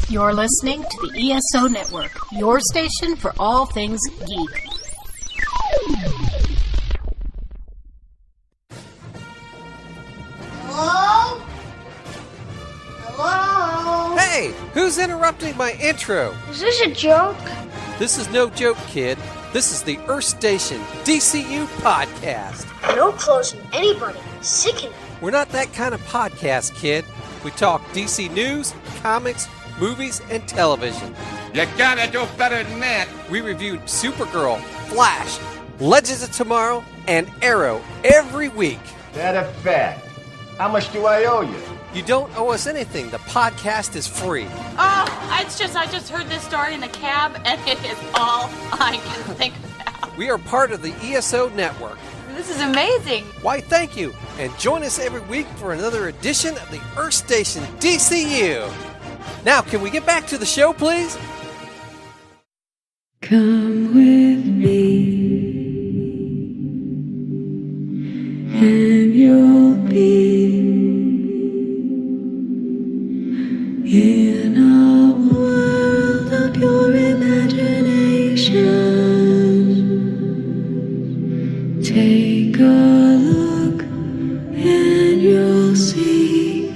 You're listening to the ESO Network, your station for all things geek. Hello? Hello? Hey, who's interrupting my intro? Is this a joke? This is no joke, kid. This is the Earth Station DCU podcast. No closing anybody. Sickening. We're not that kind of podcast, kid. We talk DC news, comics, movies, and television. You gotta do better than that. We reviewed Supergirl, Flash, Legends of Tomorrow, and Arrow every week. That a fact. How much do I owe you? You don't owe us anything. The podcast is free. Oh, I just heard this story in the cab, and it is all I can think about. We are part of the ESO Network. This is amazing. Why, thank you. And join us every week for another edition of the Earth Station DCU. Now, can we get back to the show, please? Come with me, and you'll be in a world of your imagination. Take a look, and you'll see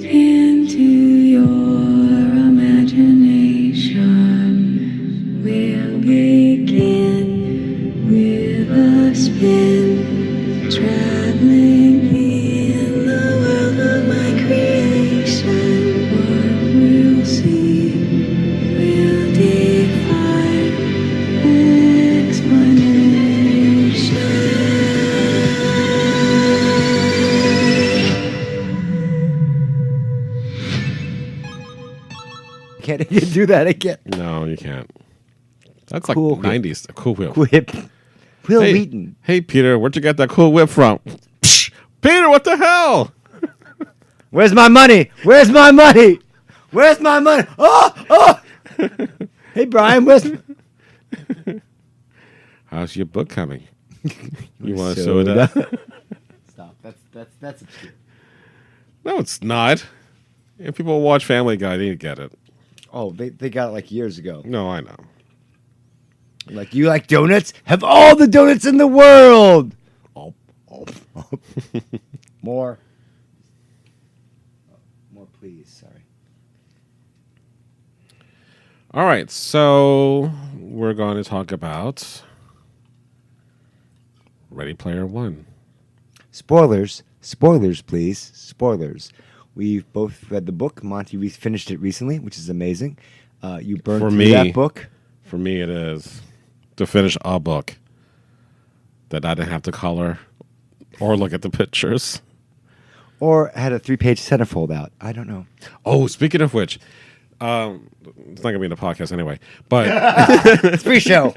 into your imagination. We'll begin with a spin, traveling in the world of my creation. What we'll see will defy explanation. Can't you do that again? No, you can't. That's Cool like whip. 90s. A cool whip. Whip. Will Hey, Wheaton. hey, Peter, where'd you get that cool whip from? Psh, Peter, what the hell? Where's my money? Where's my money? Where's my money? Oh! Hey, Brian, where's... How's your book coming? You want to sew it up? Stop. That's obscure. No, it's not. If people watch Family Guy, they get it. Oh, they got it like years ago. No, I know. Like, you like donuts? Have all the donuts in the world! Oh. More. More, please. Sorry. All right, so we're going to talk about Ready Player One. Spoilers, please. Spoilers. We've both read the book. Monty, we finished it recently, which is amazing. You burned For through me, that book. For me, it is to finish a book that I didn't have to color or look at the pictures. Or had a 3-page centerfold out. I don't know. Oh, speaking of which, it's not going to be in the podcast anyway, but It's free show.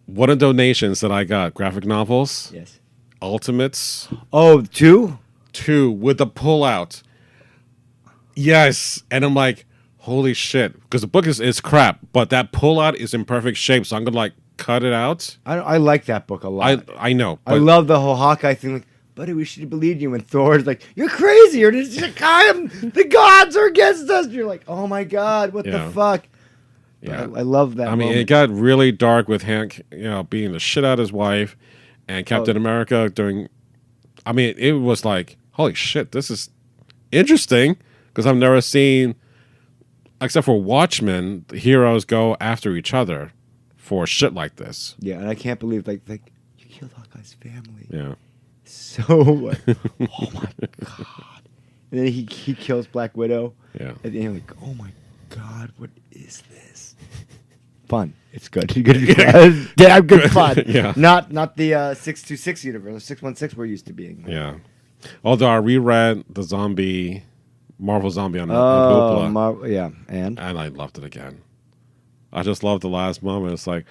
one of the donations that I got, graphic novels, Yes. Ultimates Oh, 2? 2 with the pullout. Yes. And I'm like, holy shit. Because the book is crap, but that pullout is in perfect shape, so I'm going to like cut it out. I like that book a lot. I know. I But love the whole Hawkeye thing. Like, buddy, we should have believed you. And Thor's like, you're crazy. You're just like, the gods are against us. You're like, oh my God, what Yeah. the fuck? yeah. I love that. I mean, it got really dark with Hank, beating the shit out of his wife, and Captain America doing. I mean, it was like, holy shit, this is interesting because I've never seen, except for Watchmen, the heroes go after each other for shit like this. Yeah, and I can't believe like you killed Hawkeye's family. Yeah. So, oh my God. And then he kills Black Widow. Yeah. And then you're like, oh my God, what is this? Fun. It's good. Damn good fun. Yeah. Not the 626 universe, 616 we're used to being. Yeah. Although I reread the Marvel Zombie on Hoopla, Yeah, and I loved it again. I just loved the last moment. It's like,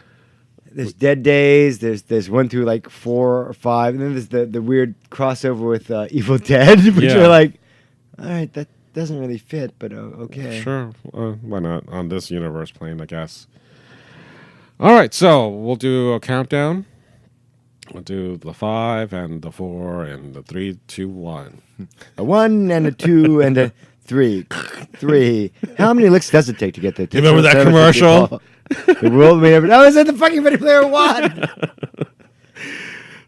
there's Dead Days. There's 1 through like 4 or 5, and then there's the weird crossover with Evil Dead, which Yeah. you're like, all right, that doesn't really fit, but okay. sure, why not on this universe plane, I guess. All right, so we'll do a countdown. We'll do the 5 and the 4 and the 3, 2, 1. A 1 and a 2 and a 3. How many licks does it take to get there? You remember that commercial? The world may never. That was in the fucking Ready Player One.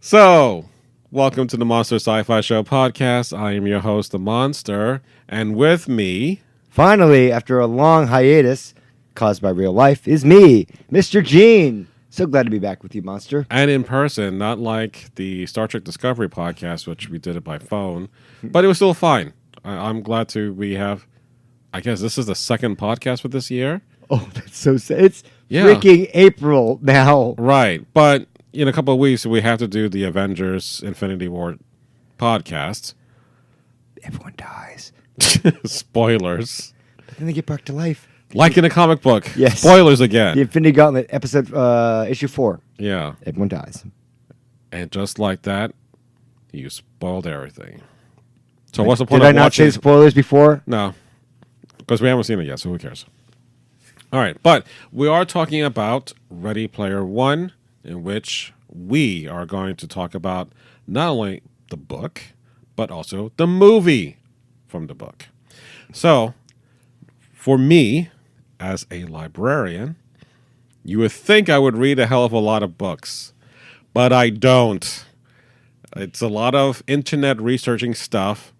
So, welcome to the Monster Sci-Fi Show podcast. I am your host, The Monster, and with me, finally, after a long hiatus caused by real life, is me, Mr. Gene. So glad to be back with you, Monster. and in person, not like the Star Trek Discovery podcast, which we did it by phone, but it was still fine. I'm glad we have, I guess this is the second podcast for this year. Oh, that's so sad. It's Yeah. freaking April now. Right, but in a couple of weeks, we have to do the Avengers Infinity War podcast. Everyone dies. Spoilers. But then they get back to life. Like in a comic book. Yes. Spoilers again. The Infinity Gauntlet, issue 4. Yeah. Everyone dies. And just like that, you spoiled everything. So what's the point Did of I not watching? say spoilers before? No, because we haven't seen it yet, so who cares? All right, but we are talking about Ready Player One, in which we are going to talk about not only the book, but also the movie from the book. So, for me, as a librarian, you would think I would read a hell of a lot of books, but I don't. It's a lot of internet researching stuff,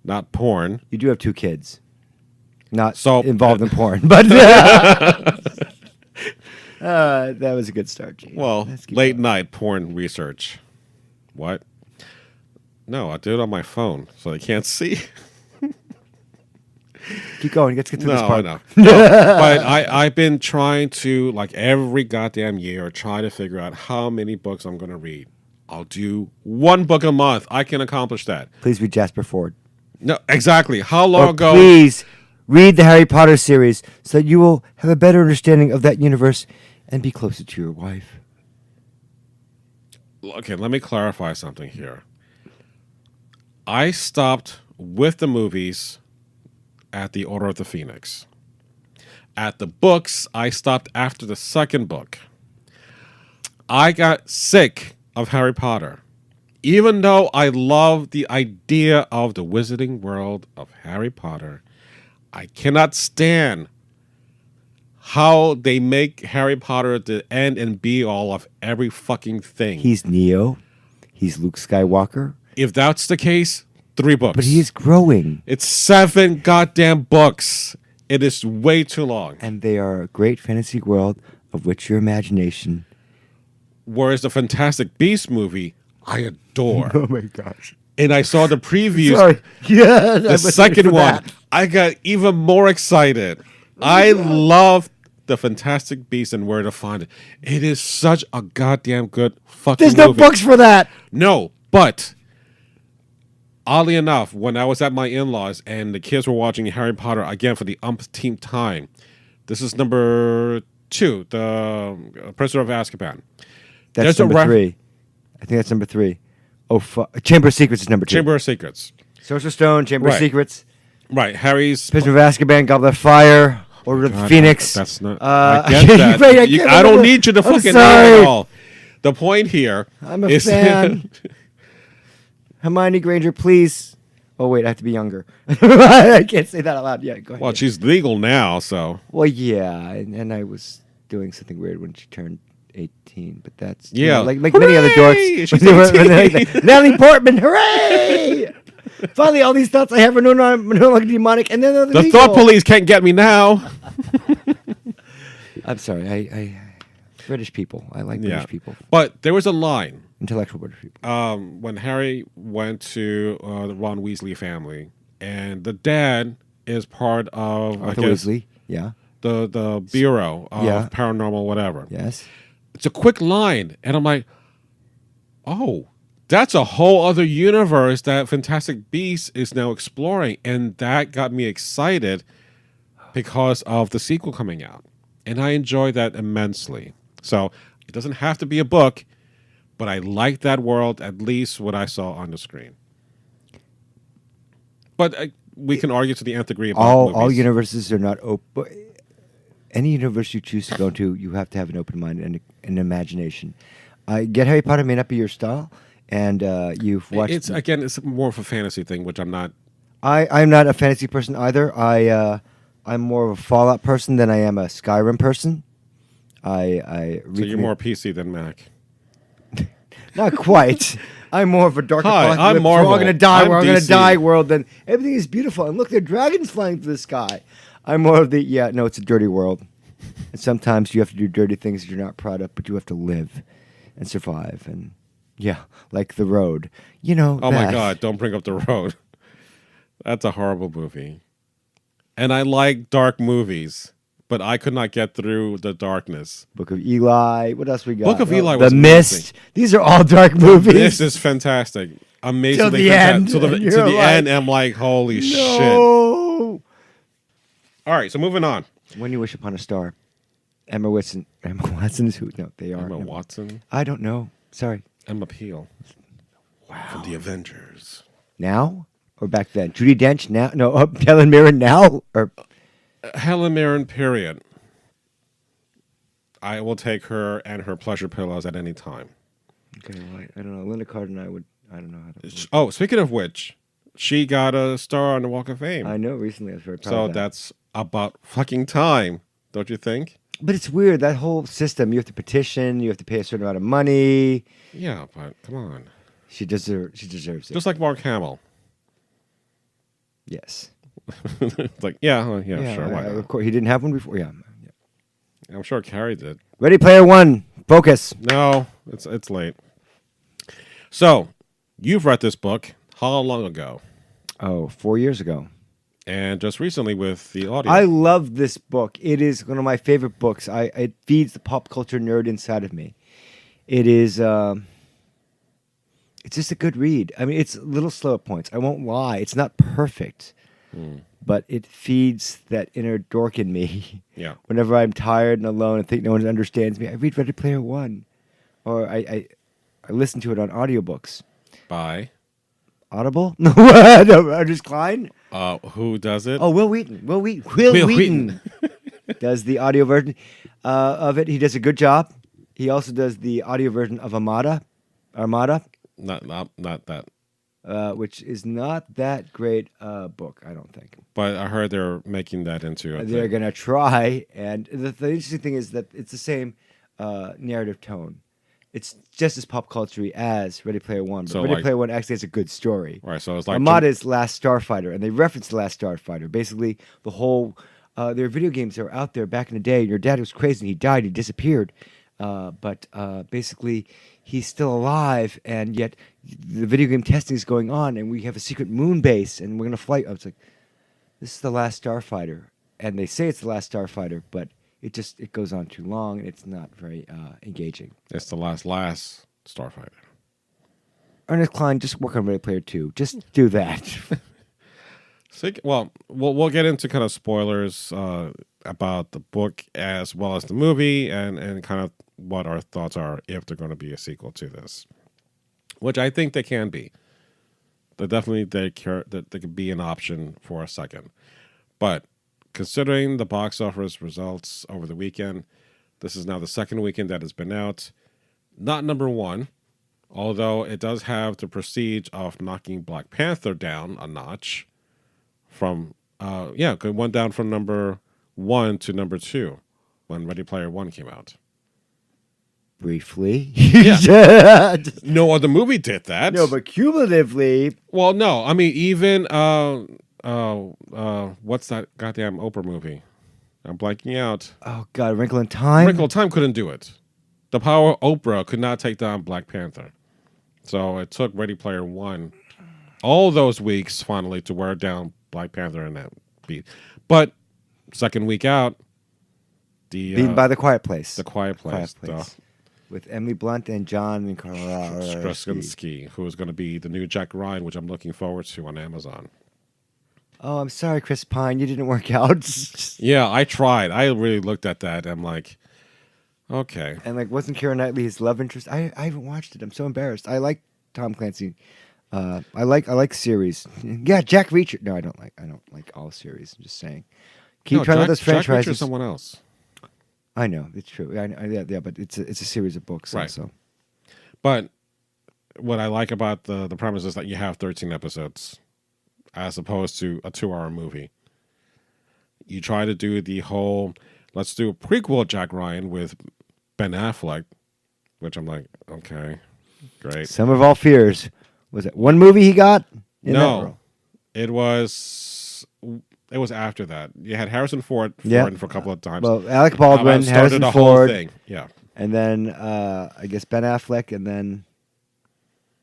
not porn. You do have 2 kids. Not So- involved in porn, but that was a good start, Gene. Well, Let's keep late going. night porn research. What? No, I do it on my phone, so they can't see. Keep going. Let's get through this No, I part. know. No, but I've been trying to, like every goddamn year, try to figure out how many books I'm going to read. I'll do 1 book a month. I can accomplish that. Please read Jasper Ford. No, exactly. How long Or ago? please read the Harry Potter series so that you will have a better understanding of that universe and be closer to your wife. Okay, let me clarify something here. I stopped with the movies at the Order of the Phoenix. At the books, I stopped after the second book. I got sick of Harry Potter. Even though I love the idea of the wizarding world of Harry Potter, I cannot stand how they make Harry Potter the end and be all of every fucking thing. He's Neo. He's Luke Skywalker. If that's the case, 3 books. But he is growing. It's 7 goddamn books. It is way too long. And they are a great fantasy world of which your imagination... Whereas the Fantastic Beasts movie, I adore. Oh my gosh. And I saw the previews. Sorry. Yeah. The second one, I got even more excited. I love the Fantastic Beasts and Where to Find It. It is such a goddamn good fucking There's no movie. books for that. No, but oddly enough, when I was at my in-laws and the kids were watching Harry Potter again for the umpteenth time, this is number 2, the Prisoner of Azkaban. That's There's a number 3. I think that's number 3. Oh, Chamber of Secrets is number 2. Chamber of Secrets. Sorcerer's Stone, Chamber of Right. Secrets, Right, Harry's... Prisoner of Azkaban, Goblet of Fire, Order of the God, Phoenix. That's not... I I get that. right, I can't don't remember. need you to I'm fucking sorry. know it all. The point here I'm a is... fan. Hermione Granger, please. Oh, wait, I have to be younger. I can't say that out loud. Yeah, go ahead. well, she's legal now, so... Well, yeah, and I was doing something weird when she turned 18, but that's you Yeah. know, like many other Hooray! dorks. She's When they're 18. like that. Natalie Portman, hooray! Finally, all these thoughts I have are no longer demonic, and then they're The legal. thought police can't get me now. I'm sorry, I British people. I like Yeah. British people, But there was a line intellectual British people. when Harry went to the Ron Weasley family, and the dad is part of, Arthur I guess, Weasley, yeah, the Bureau of Yeah. Paranormal whatever. yes. It's a quick line, and I'm like, oh, that's a whole other universe that Fantastic Beasts is now exploring, and that got me excited because of the sequel coming out, and I enjoy that immensely. So it doesn't have to be a book, but I like that world, at least what I saw on the screen. But we can argue to the nth degree about All movies. universes are not open. Any universe you choose to go to, you have to have an open mind and an imagination. Get Harry Potter may not be your style, and you've watched. It's more of a fantasy thing, which I'm not I'm not a fantasy person either. I'm more of a Fallout person than I am a Skyrim person. So you're more PC than Mac. Not quite. I'm more of a dark Hi, apocalypse. I'm Marvel. We're all gonna die. I'm We're all gonna DC. die world. Then everything is beautiful. And look, there are dragons flying through the sky. I'm more of the it's a dirty world. And sometimes you have to do dirty things that you're not proud of, but you have to live and survive. And like The Road. Oh my God! Don't bring up The Road. That's a horrible movie. And I like dark movies, but I could not get through the darkness. Book of Eli. What else we got? Book of Eli The was Mist. amazing. These are all dark movies. This is fantastic. Amazing. Till the end. To the end, I'm like, holy shit. No. All right, so moving on. When You Wish Upon a Star. Emma Watson is who? No, they are. Emma Watson. I don't know. Sorry. Emma Peel. Wow. From the Avengers. Now or back then? Judi Dench now? No, Helen Mirren now? Or Helen Mirren, period. I will take her and her pleasure pillows at any time. Okay, well, I don't know. Linda Carter and I don't know how to. Oh, speaking of which, she got a star on the Walk of Fame. I know recently. I was very proud So of that. that's about fucking time, don't you think? But it's weird, that whole system. You have to petition, you have to pay a certain amount of money. Yeah, but come on. She deserves it. Just like Mark Hamill. Yes. It's like, sure, why not? Of course, he didn't have one before. Yeah. I'm sure Carrie did. Ready Player One. Focus. No, it's late. So, you've read this book how long ago? Oh, 4 years ago. And just recently with the audio. I love this book. It is one of my favorite books. It feeds the pop culture nerd inside of me. It is. It's just a good read. I mean, it's a little slow at points. I won't lie. It's not perfect, but it feeds that inner dork in me. Yeah. Whenever I'm tired and alone and think no one understands me, I read Ready Player One, or I listen to it on audiobooks. By Audible? No, Ernest Klein. Who does it? Oh, Will Wheaton. Will Wheaton does the audio version of it. He does a good job. He also does the audio version of Armada. Not that. Which is not that great book, I don't think. But I heard they're making that into a They're thing. going to try. And the interesting thing is that it's the same narrative tone. It's just as pop culture-y as Ready Player One. But So, Ready like- Player One actually has a good story. Right, so it's like Armada is Last Starfighter, and they reference The Last Starfighter. Basically, the whole... there are video games that were out there back in the day. Your dad was crazy. He died. He disappeared. But basically, he's still alive, and yet the video game testing is going on, and we have a secret moon base, and we're going to fly. I was like, this is The Last Starfighter. And they say it's The Last Starfighter, but it goes on too long, and it's not very engaging. It's the last Starfighter. Ernest Klein, just work on Ready Player 2. Just do that. Well, we'll get into kind of spoilers about the book as well as the movie, and kind of what our thoughts are if they're going to be a sequel to this, which I think they can be. They definitely they could be an option for a second, but considering the box office results over the weekend, this is now the second weekend that has been out. Not number one, although it does have the prestige of knocking Black Panther down a notch. From it went down from number 1 to number 2 when Ready Player One came out. Briefly. Yeah. No other movie did that. No, but cumulatively. Well, no. I mean, even what's that goddamn Oprah movie? I'm blanking out. Oh God, A Wrinkle in Time. Wrinkle in Time couldn't do it. The power of Oprah could not take down Black Panther. So it took Ready Player One all those weeks finally to wear down Black Panther in that beat. But second week out, beaten by The Quiet Place. The Quiet Place. With Emily Blunt and John Straczynski, who is going to be the new Jack Ryan, which I'm looking forward to on Amazon. Oh, I'm sorry, Chris Pine. You didn't work out. Yeah, I tried. I really looked at that. I'm like, okay. And like, wasn't Keira Knightley his love interest? I haven't watched it. I'm so embarrassed. I like Tom Clancy. I like series. Yeah, Jack Reacher. No, I don't like all series. I'm just saying. Keep trying with those franchises. Jack Reacher's someone else. I know it's true. Yeah, but it's a series of books, right? Also. But what I like about the premise is that you have 13 episodes as opposed to a 2-hour movie. You try to do the whole, let's do a prequel Jack Ryan with Ben Affleck, which I'm like, okay, great. Some of all fears. Was it one movie he got? In that No, role? it was after that. You had Harrison Ford Yeah. for a couple of times. Well, Alec Baldwin, Started Harrison the whole Ford, thing. Yeah. and then I guess Ben Affleck, and then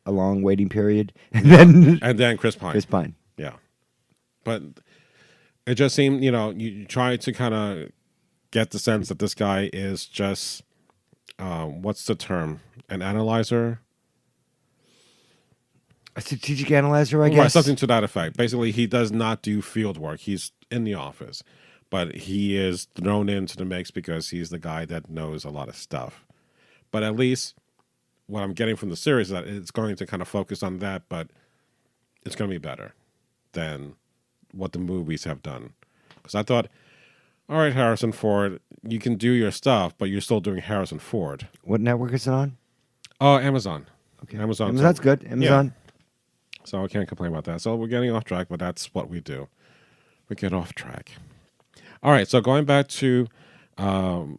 a long waiting period, and then Chris Pine. Chris Pine. Yeah. But it just seemed, you try to kind of get the sense that this guy is just, what's the term? An analyzer? A strategic analyzer, I guess. Right, something to that effect. Basically, he does not do field work. He's in the office. But he is thrown into the mix because he's the guy that knows a lot of stuff. But at least what I'm getting from the series is that it's going to kind of focus on that, but it's going to be better than what the movies have done. Because I thought, all right, Harrison Ford, you can do your stuff, but you're still doing Harrison Ford. What network is it on? Oh, Amazon. Okay, Amazon. Amazon's good. Amazon. So I can't complain about that. So we're getting off track, but that's what we do. We get off track. All right, so going back to the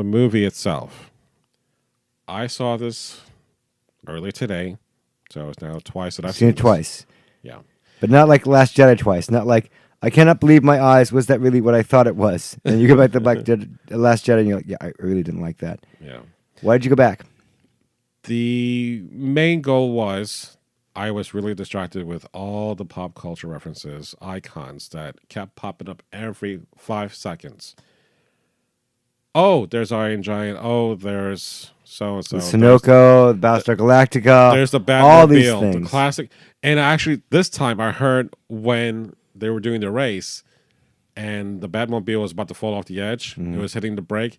movie itself. I saw this early today, so it's now twice that I've Seen it this. twice. Yeah. But not like Last Jedi twice. Not like, I cannot believe my eyes. Was that really what I thought it was? And you go back to the Last Jedi and you're like, yeah, I really didn't like that. Yeah. Why did you go back? The main goal was I was really distracted with all the pop culture references, icons that kept popping up every 5 seconds. Oh, there's Iron Giant. Oh, there's so-and-so. The Sunoco, the Battlestar Galactica. There's the all these Batmobile, things. the classic. And actually, this time I heard when they were doing the race and the Batmobile was about to fall off the edge. It was hitting the brake.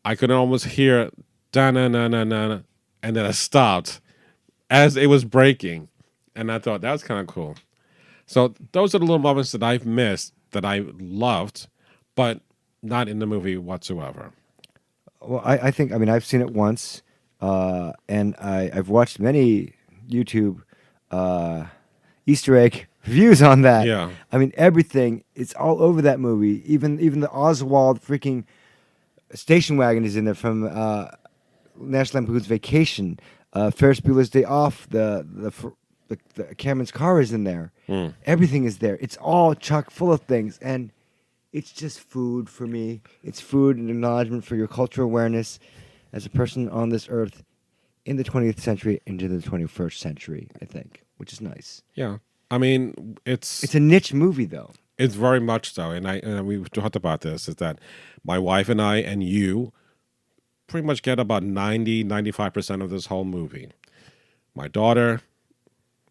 I could almost hear da-na-na-na-na, and then it stopped as it was braking. And I thought, that was kind of cool. So those are the little moments that I've missed that I loved, but not in the movie whatsoever. Well, I think, I've seen it once, and I've watched many YouTube Easter egg reviews on that. Yeah. Everything, it's all over that movie. Even the Oswald freaking station wagon is in there from National Lampoon's Vacation. Ferris Bueller's Day Off, the Cameron's car is in there. Everything is there. It's all chock full of things, and it's just food for me. It's food and acknowledgement for your cultural awareness as a person on this earth in the 20th century into the 21st century, I think, which is nice. Yeah. It's a niche movie, though. It's very much so. And we've talked about this, is that my wife and I and you pretty much get about 90-95% of this whole movie. My daughter,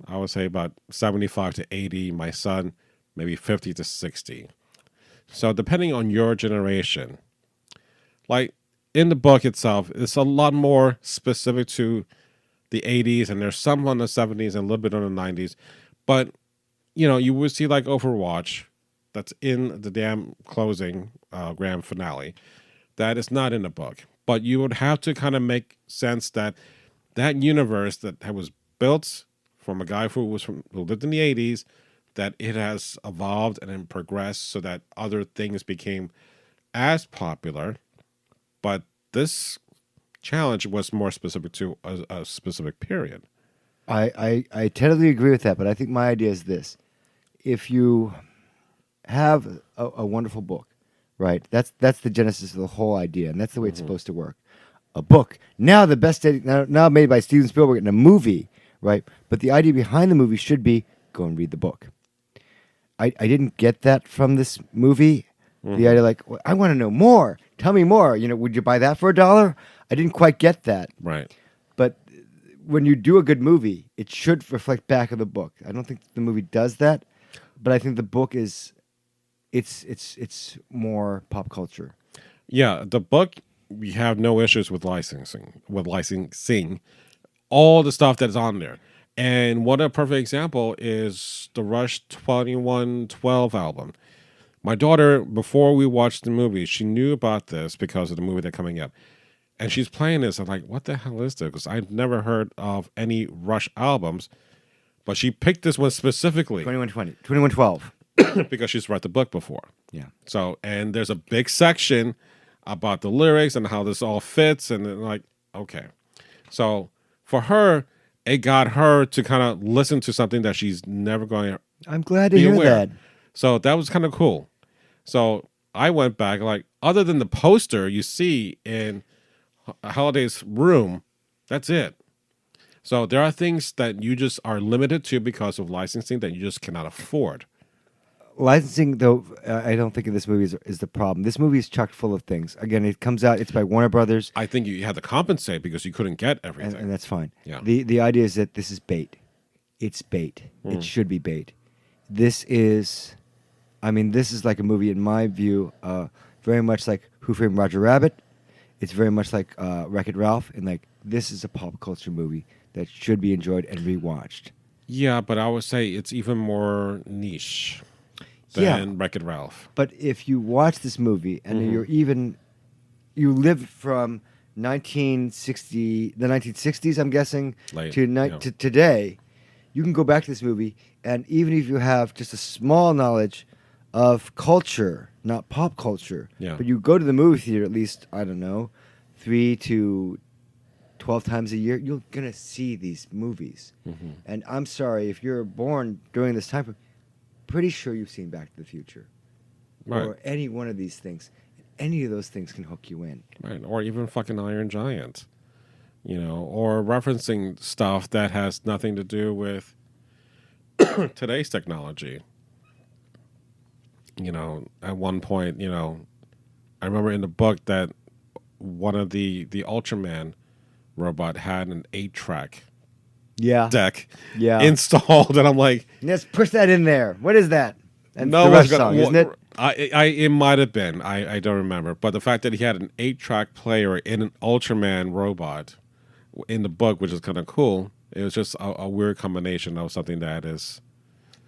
I would say about 75 to 80. My son, maybe 50 to 60. So depending on your generation, like in the book itself, it's a lot more specific to the 80s, and there's some on the 70s and a little bit on the 90s. But, you would see like Overwatch, that's in the damn closing grand finale, that is not in the book. But you would have to kind of make sense that universe that was built from a guy who lived in the 80s, that it has evolved and then progressed so that other things became as popular. But this challenge was more specific to a specific period. I totally agree with that, but I think my idea is this. If you have a wonderful book, right, that's the genesis of the whole idea, and that's the way it's supposed to work. A book. Now the best now made by Steven Spielberg in a movie, right? But the idea behind the movie should be go and read the book. I didn't get that from this movie. The idea like, well, I want to know more. Tell me more. Would you buy that for $1? I didn't quite get that. Right. But when you do a good movie, it should reflect back of the book. I don't think the movie does that, but I think the book is, it's more pop culture. Yeah, the book, we have no issues with licensing all the stuff that's on there. And what a perfect example is the Rush 2112 album. My daughter, before we watched the movie, she knew about this because of the movie that's coming up. And she's playing this. I'm like, what the hell is this? Because I've never heard of any Rush albums. But she picked this one specifically 2112. because she's read the book before. Yeah. So, and there's a big section about the lyrics and how this all fits. And then, like, okay. So for her, it got her to kind of listen to something that she's never going to I'm glad to be hear aware. that. So that was kind of cool. So I went back, like, other than the poster you see in Holiday's room, that's it. So there are things that you just are limited to because of licensing that you just cannot afford. Licensing, though, I don't think of this movie is the problem. This movie is chock full of things. Again, it comes out, it's by Warner Brothers. I think you had to compensate because you couldn't get everything. And that's fine. Yeah. The idea is that this is bait. It's bait. It should be bait. This is like a movie, in my view, very much like Who Framed Roger Rabbit. It's very much like Wreck-It Ralph. And like, this is a pop culture movie that should be enjoyed and rewatched. Yeah, but I would say it's even more niche than Wreck-It Ralph. But if you watch this movie and you live from the 1960s, I'm guessing, to today, you can go back to this movie, and even if you have just a small knowledge of culture, not pop culture, but you go to the movie theater at least, I don't know, 3 to 12 times a year, you're going to see these movies. And I'm sorry, if you're born during this time, pretty sure you've seen Back to the Future. Right. Or any one of these things. Any of those things can hook you in. Right. Or even fucking Iron Giant. Or referencing stuff that has nothing to do with today's technology. At one point, I remember in the book that one of the Ultraman robot had an 8-track deck installed, and I'm like, let's push that in there. What is that? And no, the Rush song, isn't it? It might have been. I don't remember. But the fact that he had an 8-track player in an Ultraman robot in the book, which is kind of cool, it was just a weird combination of something that is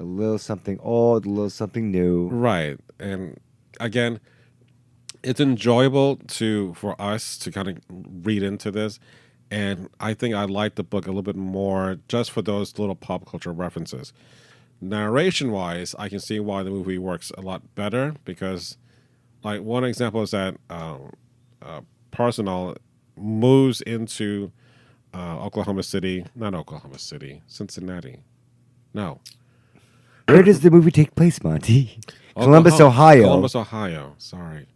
a little something old, a little something new. Right. And again, it's enjoyable for us to kind of read into this. And I think I like the book a little bit more just for those little pop culture references. Narration-wise, I can see why the movie works a lot better because, like, one example is that Personal moves into Cincinnati. No. Where does the movie take place, Monty? Columbus, Ohio. Sorry.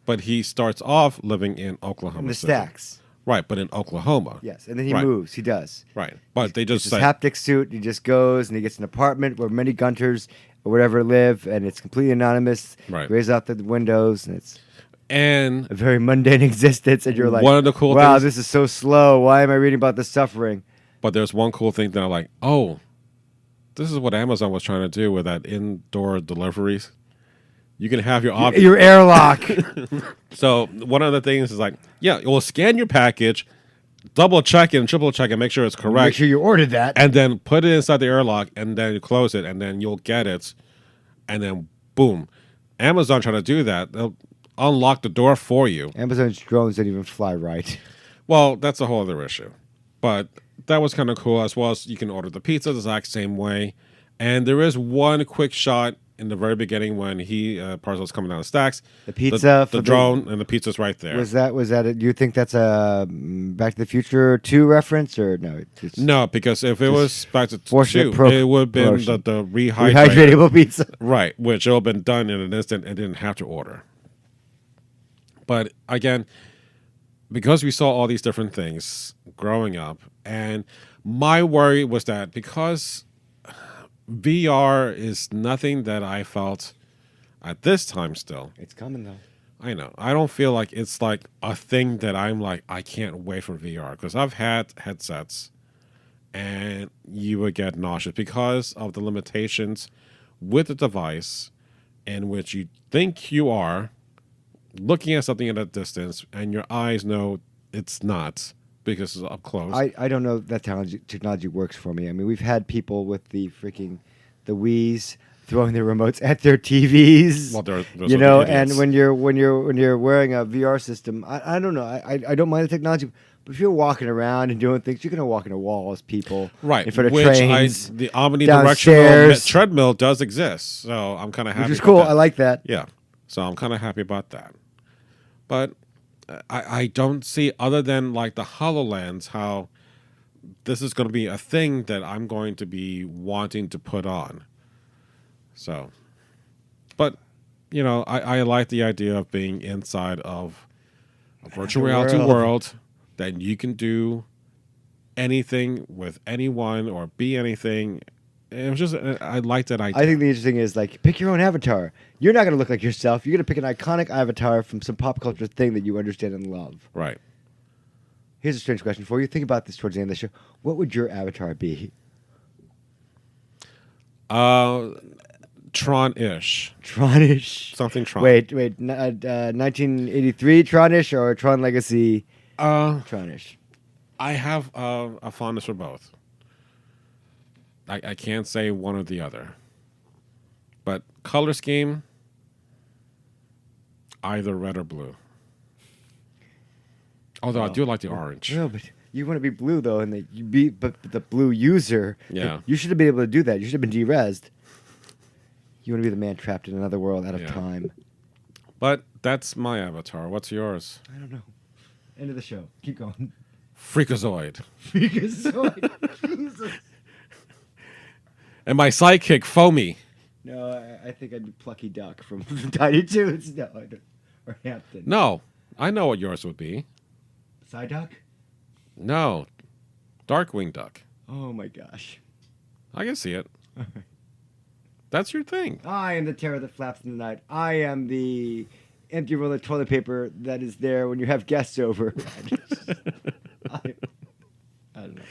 But he starts off living in Oklahoma in the City. stacks. Right, but in Oklahoma. Yes, and then he moves. He does. Right, but they just his haptic suit. He just goes and he gets an apartment where many Gunters or whatever live, and it's completely anonymous. Right, raised out the windows, and it's a very mundane existence. And you're like, one of the cool wow, things, this is so slow. Why am I reading about the suffering? But there's one cool thing that I'm like, oh, this is what Amazon was trying to do with that indoor deliveries. You can have your airlock. So one of the things is like, yeah, we'll scan your package, double check it and triple check it, make sure it's correct. Make sure you ordered that. And then put it inside the airlock and then you close it and then you'll get it. And then boom. Amazon trying to do that. They'll unlock the door for you. Amazon's drones don't even fly right. Well, that's a whole other issue. But that was kind of cool, as well as you can order the pizza the exact same way. And there is one quick shot in the very beginning when Parcel's coming down the stacks. The pizza, the drone, and the pizza's right there. Was that it? Do you think that's a Back to the Future 2 reference, or no? No, because if it was Back to 2, it would have been the rehydratable pizza. Right, which it would have been done in an instant and didn't have to order. But again, because we saw all these different things growing up, and my worry was that because VR is nothing that I felt at this time still. It's coming though. I know. I don't feel like it's like a thing that I'm like, I can't wait for VR. Because I've had headsets and you would get nauseous because of the limitations with the device in which you think you are looking at something at a distance and your eyes know it's not. Because it's up close. I don't know if that technology works for me. I mean, we've had people with the Wii's throwing their remotes at their TVs. Well, and when you're wearing a VR system, I don't know. I don't mind the technology, But if you're walking around and doing things, you're gonna walk into walls, people, Right. in front of Which trains, the omnidirectional downstairs. treadmill does exist. So I'm kind of happy which is about cool. that. I like that. Yeah. So I'm kind of happy about that. But I don't see, other than like the HoloLens, how this is going to be a thing that I'm going to be wanting to put on. So, but, you know, I like the idea of being inside of a virtual reality world that you can do anything with anyone or be anything. It was just, I like that idea. I think the interesting is like pick your own avatar. You're not gonna look like yourself. You're gonna pick an iconic avatar from some pop culture thing that you understand and love. Right. Here's a strange question for you. Think about this towards the end of the show. What would your avatar be? Tron-ish. Tronish. Something Tron. Wait. 1983 Tronish or Tron Legacy Tronish? I have a fondness for both. I can't say one or the other. But color scheme, either red or blue. Although I do like the orange. No, but you want to be blue though, and but the blue user. Yeah. You should have been able to do that. You should have been de-resed. You want to be the man trapped in another world out of time. But that's my avatar. What's yours? I don't know. End of the show. Keep going. Freakazoid. Freakazoid. Jesus. And my sidekick, Foamy. No, I think I'd be Plucky Duck from Tiny Toons. No, I don't. Or Hampton. No, I know what yours would be. Psyduck? No, Darkwing Duck. Oh my gosh. I can see it. That's your thing. I am the terror that flaps in the night. I am the empty roll of toilet paper that is there when you have guests over. I don't know.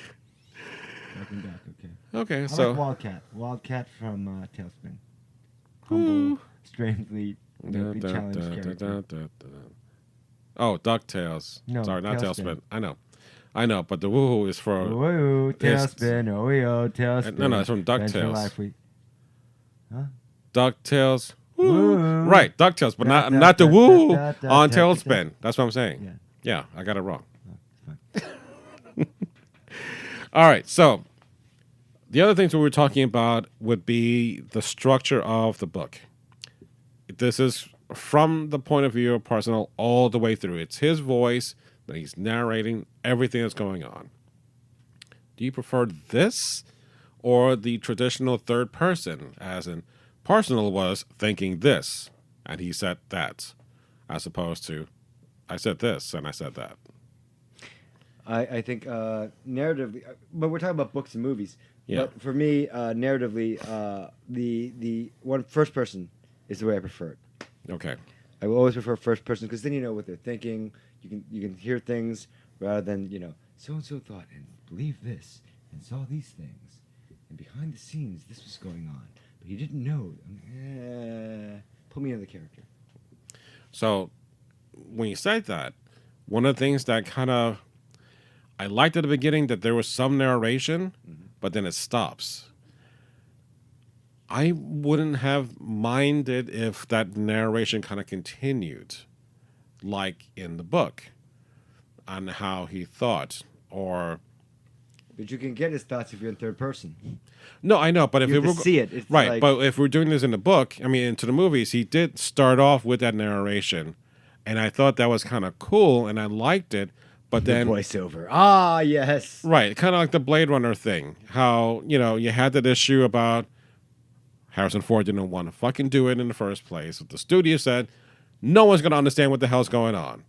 Darkwing Duck, okay. Okay, I so like Wildcat. Wildcat from Tailspin. Humble, strangely challenged character. Oh, DuckTales. No, Sorry, not Tailspin. Tailspin. I know, but the woohoo is for... Woo, Tailspin, Tailspin. No, it's from Adventure DuckTales. Life Week. Huh? DuckTales. Woo. Right, DuckTales, but not the woo on Tailspin. That's what I'm saying. Yeah, I got it wrong. All right, so the other things we were talking about would be the structure of the book. This is from the point of view of Parsenal all the way through. It's his voice that he's narrating everything that's going on. Do you prefer this or the traditional third person, as in Parsenal was thinking this and he said that, as opposed to I said this and I said that? I think narratively, but we're talking about books and movies. Yeah. But for me, narratively, the one first person is the way I prefer it. Okay. I will always prefer first person because then you know what they're thinking. You can hear things rather than so and so thought and believed this and saw these things and behind the scenes this was going on, but he didn't know. Put me in the character. So when you said that, one of the things that kind of I liked at the beginning that there was some narration, but then it stops. I wouldn't have minded if that narration kind of continued, like in the book, on how he thought, or. But you can get his thoughts if you're in third person. No, I know, but if you it have were to see it, it's right, like, but if we're doing this in the book, I mean, into the movies, he did start off with that narration, and I thought that was kind of cool, and I liked it. But then voiceover. Ah, yes. Right, kind of like the Blade Runner thing. How, you had that issue about Harrison Ford didn't want to fucking do it in the first place. The studio said, no one's going to understand what the hell's going on.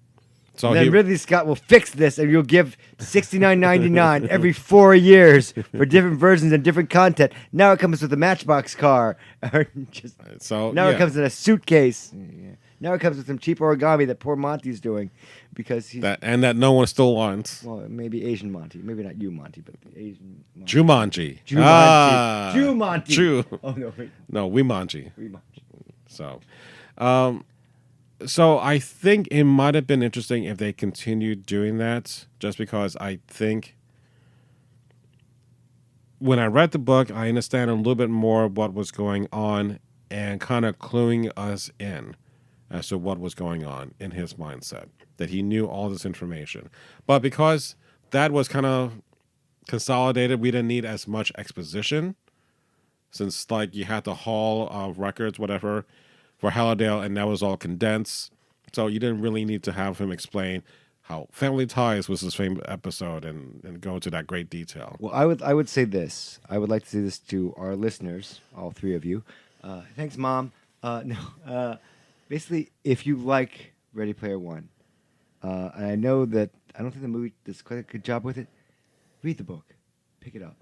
So and then Ridley Scott will fix this, and you'll give $69.99 every 4 years for different versions and different content. Now it comes with a Matchbox car. It comes in a suitcase. Yeah. Now it comes with some cheap origami that poor Monty's doing because he's... that no one still wants. Well, maybe Asian Monty. Maybe not you, Monty, but the Asian Monty. Jumanji. Jumanji. Jew. Oh, no, wait. No, Weemanji. So I think it might have been interesting if they continued doing that, just because I think when I read the book, I understand a little bit more of what was going on and kind of cluing us in as to what was going on in his mindset, that he knew all this information. But because that was kind of consolidated, we didn't need as much exposition, since like you had the hall of records, whatever, for Hallidale, and that was all condensed. So you didn't really need to have him explain how Family Ties was his favorite episode and go into that great detail. Well, I would say this. I would like to say this to our listeners, all three of you. Thanks, Mom. Basically, if you like Ready Player One, and I know that I don't think the movie does quite a good job with it, read the book. Pick it up.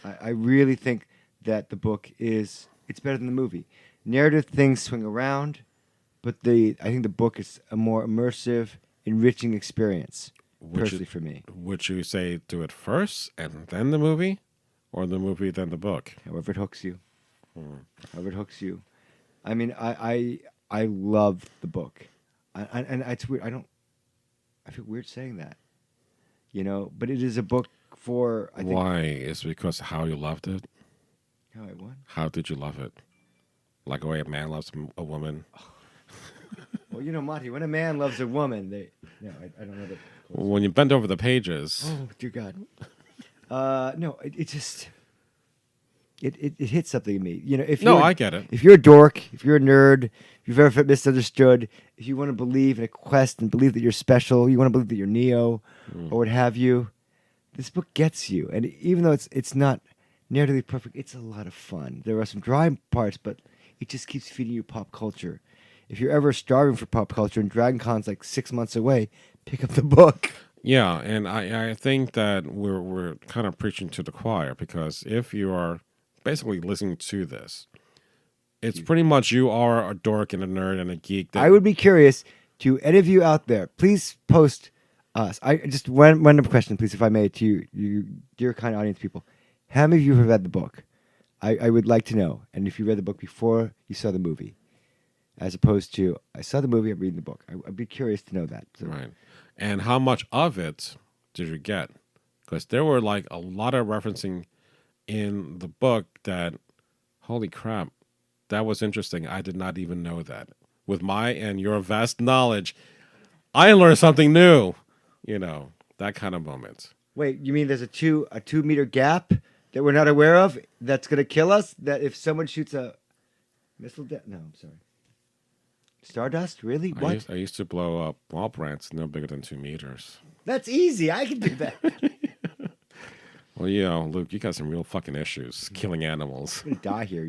I really think that the book it's better than the movie. Narrative things swing around, but I think the book is a more immersive, enriching experience, personally for me. Would you say do it first and then the movie, or the movie then the book? However it hooks you. However it hooks you. I mean, I love the book, and it's weird. I feel weird saying that, but it is a book for. I think, why? It's because how you loved it. How I what? How did you love it? Like the way a man loves a woman. Well, Monty, when a man loves a woman, I don't know that. When you bend over the pages. Oh, dear God. No, it just. It hits something in me. I get it. If you're a dork, if you're a nerd, if you've ever felt misunderstood, if you want to believe in a quest and believe that you're special, you want to believe that you're Neo, or what have you, this book gets you. And even though it's not narratively perfect, it's a lot of fun. There are some dry parts, but it just keeps feeding you pop culture. If you're ever starving for pop culture and Dragon Con's like 6 months away, pick up the book. Yeah, and I think that we're kind of preaching to the choir, because if you are basically listening to this, it's pretty much you are a dork and a nerd and a geek. I would be curious to any of you out there, please post us. I just one random question, please, if I may, to you dear kind audience people. How many of you have read the book? I would like to know. And if you read the book before you saw the movie, as opposed to I saw the movie, I'm reading the book. I'd be curious to know that. So. Right. And how much of it did you get? Because there were like a lot of referencing in the book that, holy crap, that was interesting. I did not even know that. With my and your vast knowledge, I learned something new. That kind of moment. Wait, you mean there's a 2 meter gap that we're not aware of that's going to kill us? That if someone shoots a missile no, I'm sorry. Stardust? Really? What? I used to blow up ball brants no bigger than 2 meters. That's easy. I can do that. Well, Luke, you got some real fucking issues killing animals. I'm going to die here,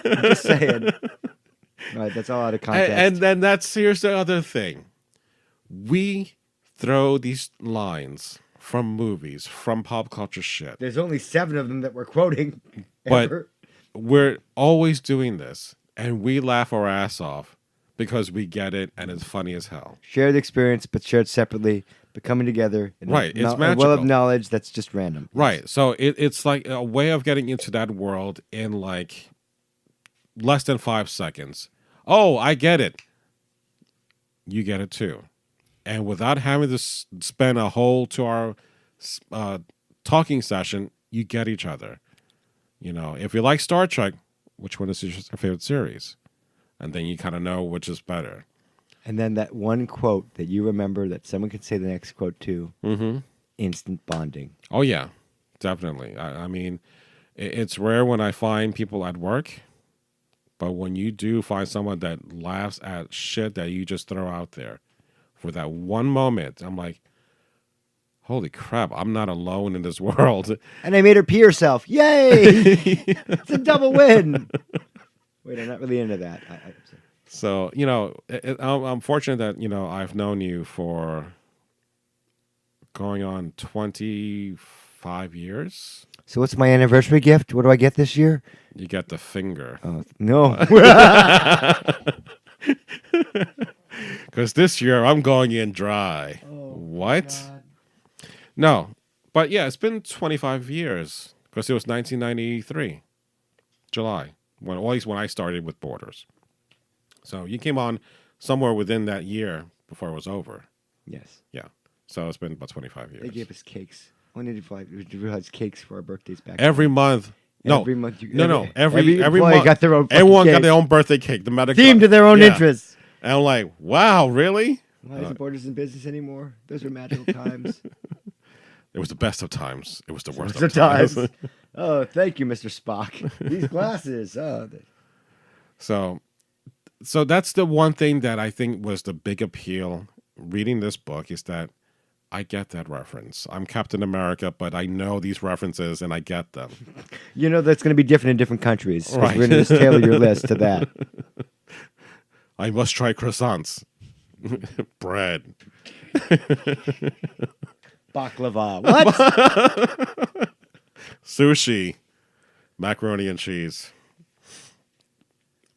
I'm just saying. All right, that's all out of context. And then here's the other thing. We throw these lines from movies, from pop culture shit. There's only 7 of them that we're quoting. But we're always doing this, and we laugh our ass off because we get it, and it's funny as hell. Shared experience, but shared separately, but coming together. Right, it's magical. A well of knowledge that's just random. Right, so it's like a way of getting into that world in like less than 5 seconds. Oh, I get it. You get it too. And without having to spend a whole 2-hour talking session, you get each other. If you like Star Trek, which one is your favorite series? And then you kind of know which is better. And then that one quote that you remember that someone could say the next quote too. Mm-hmm. Instant bonding. Oh, yeah, definitely. I mean, it's rare when I find people at work, but when you do find someone that laughs at shit that you just throw out there for that one moment, I'm like, holy crap, I'm not alone in this world. And I made her pee herself. Yay! It's a double win. Wait, I'm not really into that. So, I'm fortunate that, I've known you for going on 25 years. So what's my anniversary gift? What do I get this year? You get the finger. Oh, no. Because this year I'm going in dry. Oh, what? God. No. But yeah, it's been 25 years because it was 1993, July, at least when I started with Borders. So you came on somewhere within that year before it was over. Yes. Yeah. So it's been about 25 years. They gave us cakes. Only to realize cakes for our birthdays back every then. month. No, every month. Every employee month. got their own. Everyone cake. got their own birthday cake. The medical Themed to their own interests. And I'm like, wow, really? Why isn't Borders in business anymore? Those were magical times. It was the best of times. It was the worst Worst of times. Oh, thank you, Mr. Spock. These glasses. So that's the one thing that I think was the big appeal reading this book is that I get that reference. I'm Captain America, but I know these references and I get them. You know that's going to be different in different countries. 'Cause Right. We're going to just tailor your list to that. I must try croissants. Bread. Baklava. What? Sushi. Macaroni and cheese.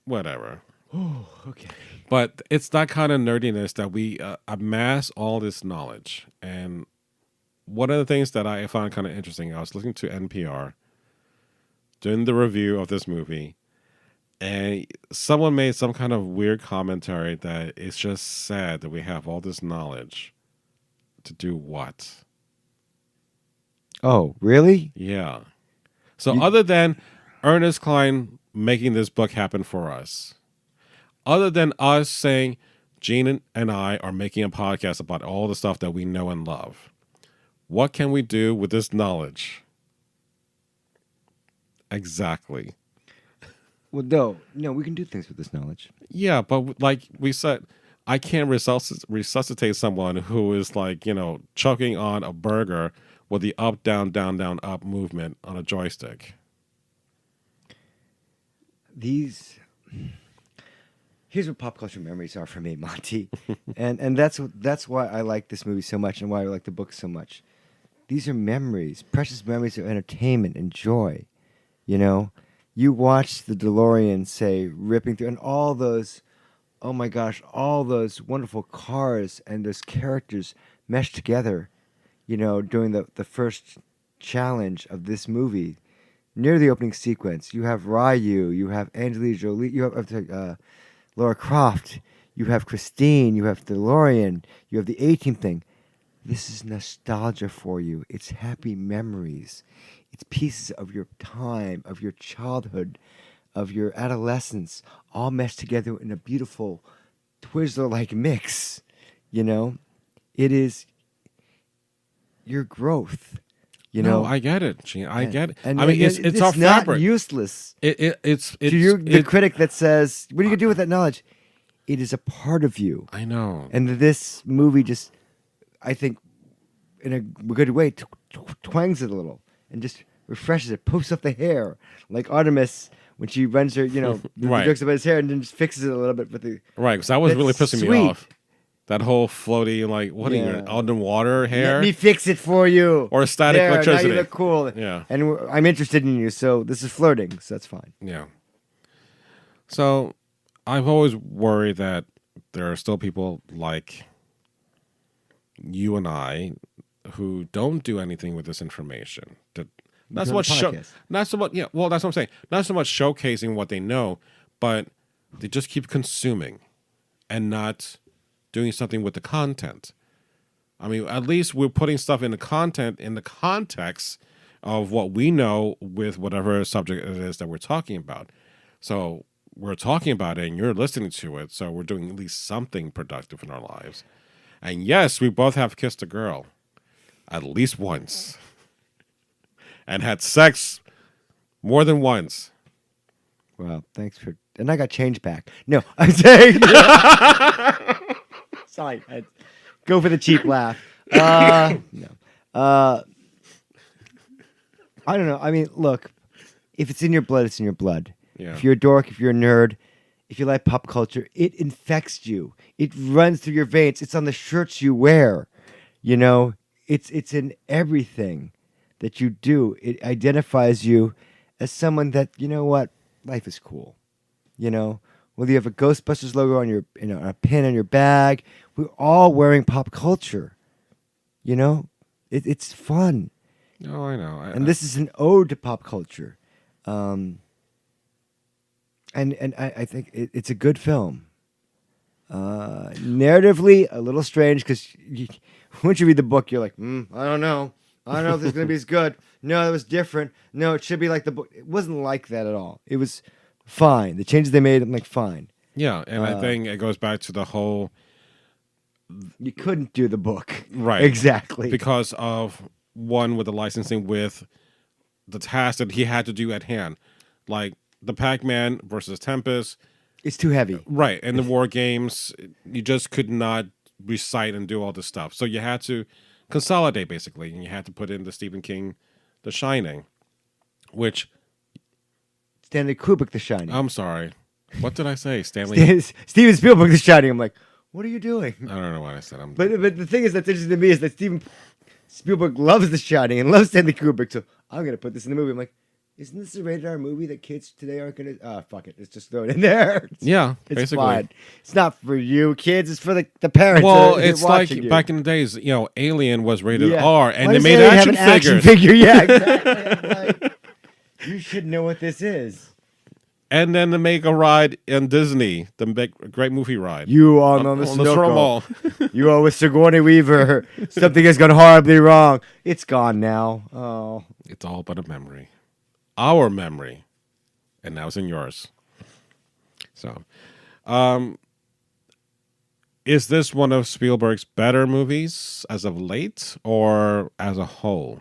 Whatever. Oh, okay. But it's that kind of nerdiness that we amass all this knowledge. And one of the things that I found kind of interesting, I was listening to NPR doing the review of this movie, and someone made some kind of weird commentary that it's just sad that we have all this knowledge to do what? Oh, really? Yeah. So other than Ernest Cline making this book happen for us, other than us saying Gene and I are making a podcast about all the stuff that we know and love, what can we do with this knowledge? Exactly. Well, no, we can do things with this knowledge. Yeah, but like we said, I can't resuscitate someone who is like, choking on a burger with the up, down, down, down, up movement on a joystick. Here's what pop culture memories are for me, Monty, and that's why I like this movie so much and why I like the book so much. These are memories, precious memories of entertainment and joy. You watch the DeLorean, say, ripping through, and all those, oh my gosh, all those wonderful cars and those characters meshed together, during the first challenge of this movie. Near the opening sequence, you have Ryu, you have Angelina Jolie, you have Laura Croft, you have Christine, you have DeLorean, you have the A-Team thing. This is nostalgia for you. It's happy memories. It's pieces of your time, of your childhood, of your adolescence, all meshed together in a beautiful Twizzler-like mix. It is your growth. No, I get it, Gene. I get it. And, I mean, it's our not fabric. Useless. It's The critic that says, "What are you gonna do with that knowledge?" It is a part of you. I know. And this movie just, I think, in a good way, twangs it a little and just refreshes it, poofs up the hair, like Artemis when she runs her, Right. jokes about his hair and then just fixes it a little bit with the. Right, because that was That's really pissing me sweet. off. That whole floaty, like, what are you, Yeah. underwater hair? Let me fix it for you. Or static There, electricity. Now you look cool. Yeah. And I'm interested in you, so this is flirting, so that's fine. Yeah. So I've always worried that there are still people like you and I who don't do anything with this information. Not so on much the podcast. not so much, yeah, well, that's what I'm saying. Not so much showcasing what they know, but they just keep consuming and not doing something with the content. I mean, at least we're putting stuff in the content in the context of what we know with whatever subject it is that we're talking about. So we're talking about it and you're listening to it, so we're doing at least something productive in our lives. And yes, we both have kissed a girl at least once and had sex more than once. Well, thanks for. And I got change back. No, I'm saying. Sorry, go for the cheap laugh. No, I don't know. I mean, look, if it's in your blood, it's in your blood. Yeah. If you're a dork, if you're a nerd, if you like pop culture, it infects you. It runs through your veins. It's on the shirts you wear. It's in everything that you do. It identifies you as someone that, life is cool. Whether you have a Ghostbusters logo on your, a pin on your bag, we're all wearing pop culture. It's fun. Oh, I know. And this is an ode to pop culture. And I think it's a good film. Narratively, a little strange because once you read the book, you're like, I don't know. I don't know if this is going to be as good. No, it was different. No, it should be like the book. It wasn't like that at all. It was fine. The changes they made, I'm like, fine. Yeah, and I think it goes back to the whole You couldn't do the book. right Exactly. because of one with the licensing with the task that he had to do at hand, like the Pac-Man versus Tempest. It's too heavy. Right, and the war games, you just could not recite and do all this stuff. So you had to consolidate basically, and you had to put in the Stephen King, The Shining, which Stanley Kubrick, The Shining. I'm sorry, what did I say? Stanley. Steven Spielberg, The Shining. I'm like, what are you doing? I don't know what I said. But the thing is that's interesting to me is that Steven Spielberg loves The Shining and loves Stanley Kubrick, so I'm gonna put this in the movie. I'm like, isn't this a rated R movie that kids today aren't gonna? Fuck it, let's just throw it in there. Yeah, It's basically. fine. It's not for you kids. It's for the parents. Well, that are it's like watching you. back in the days, Alien was rated Yeah. R, and Why they does made Alien have action an action figures. figure. Yeah, exactly. I'm like, you should know what this is. And then to make a ride in Disney, the great movie ride. You are on the on the Snorkel. You are with Sigourney Weaver. Something has gone horribly wrong. It's gone now. Oh. It's all but a memory. Our memory. And now it's in yours. So, is this one of Spielberg's better movies as of late or as a whole?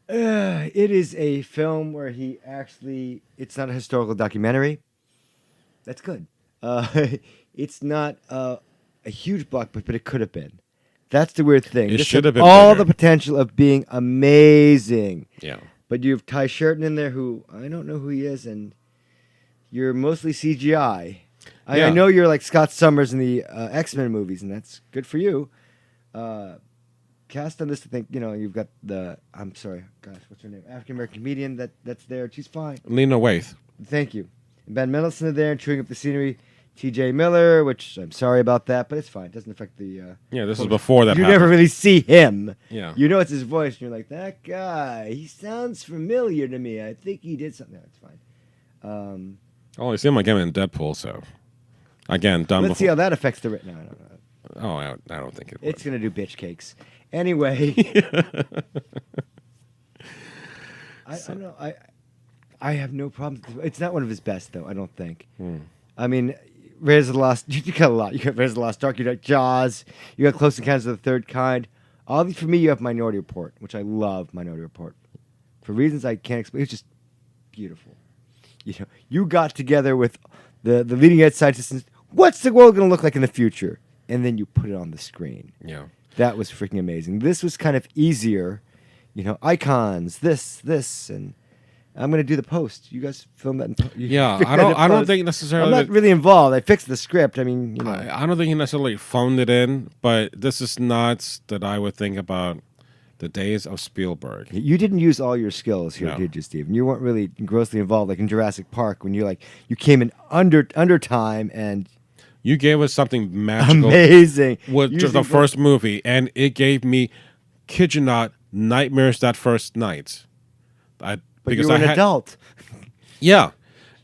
It is a film where he actually, it's not a historical documentary. That's good. It's not a huge blockbuster, but it could have been. That's the weird thing. It This should had have been all bigger. the potential of being amazing. Yeah. But you have Ty Sheridan in there who, I don't know who he is, and you're mostly CGI. I Yeah. know you're like Scott Summers in the X-Men movies, and that's good for you. Cast on this to think, you've got I'm sorry, gosh, what's her name? African-American comedian that's there. She's fine. Lena Waithe. Thank you. And Ben Mendelsohn is there and chewing up the scenery. T.J. Miller, which I'm sorry about that, but it's fine. It doesn't affect the... Yeah, this is before that You happened. never really see him. Yeah. You know it's his voice, and you're like, that guy, he sounds familiar to me. I think he did something. No, it's fine. Oh, I see him again in Deadpool, so. Again, done Let's see before. how that affects the... No, I don't know. Oh, I don't think it would. It's going to do bitch cakes. Anyway. I don't know. I have no problem. It's not one of his best, though, I don't think. I mean, Raiders of the Lost... You got a lot. You got Raiders of the Lost Ark, you got Jaws, you got Close Encounters of the Third Kind. All these, for me, you have Minority Report, which I love Minority Report. For reasons I can't explain. It's just beautiful. You got together with the leading edge scientists and what's the world going to look like in the future? And then you put it on the screen. Yeah. That was freaking amazing. This was kind of easier. Icons, this, and I'm going to do the post. You guys film that. Yeah, I don't think necessarily. I'm not really involved. I fixed the script. I mean, I don't think he necessarily phoned it in, but this is not that I would think about the days of Spielberg. You didn't use all your skills here, No. did you, Steve? You weren't really grossly involved, like in Jurassic Park, when you came in under time and You gave us something magical. amazing. With Using the first movie, and it gave me, kid you not, nightmares that first night. But you were an adult. Yeah,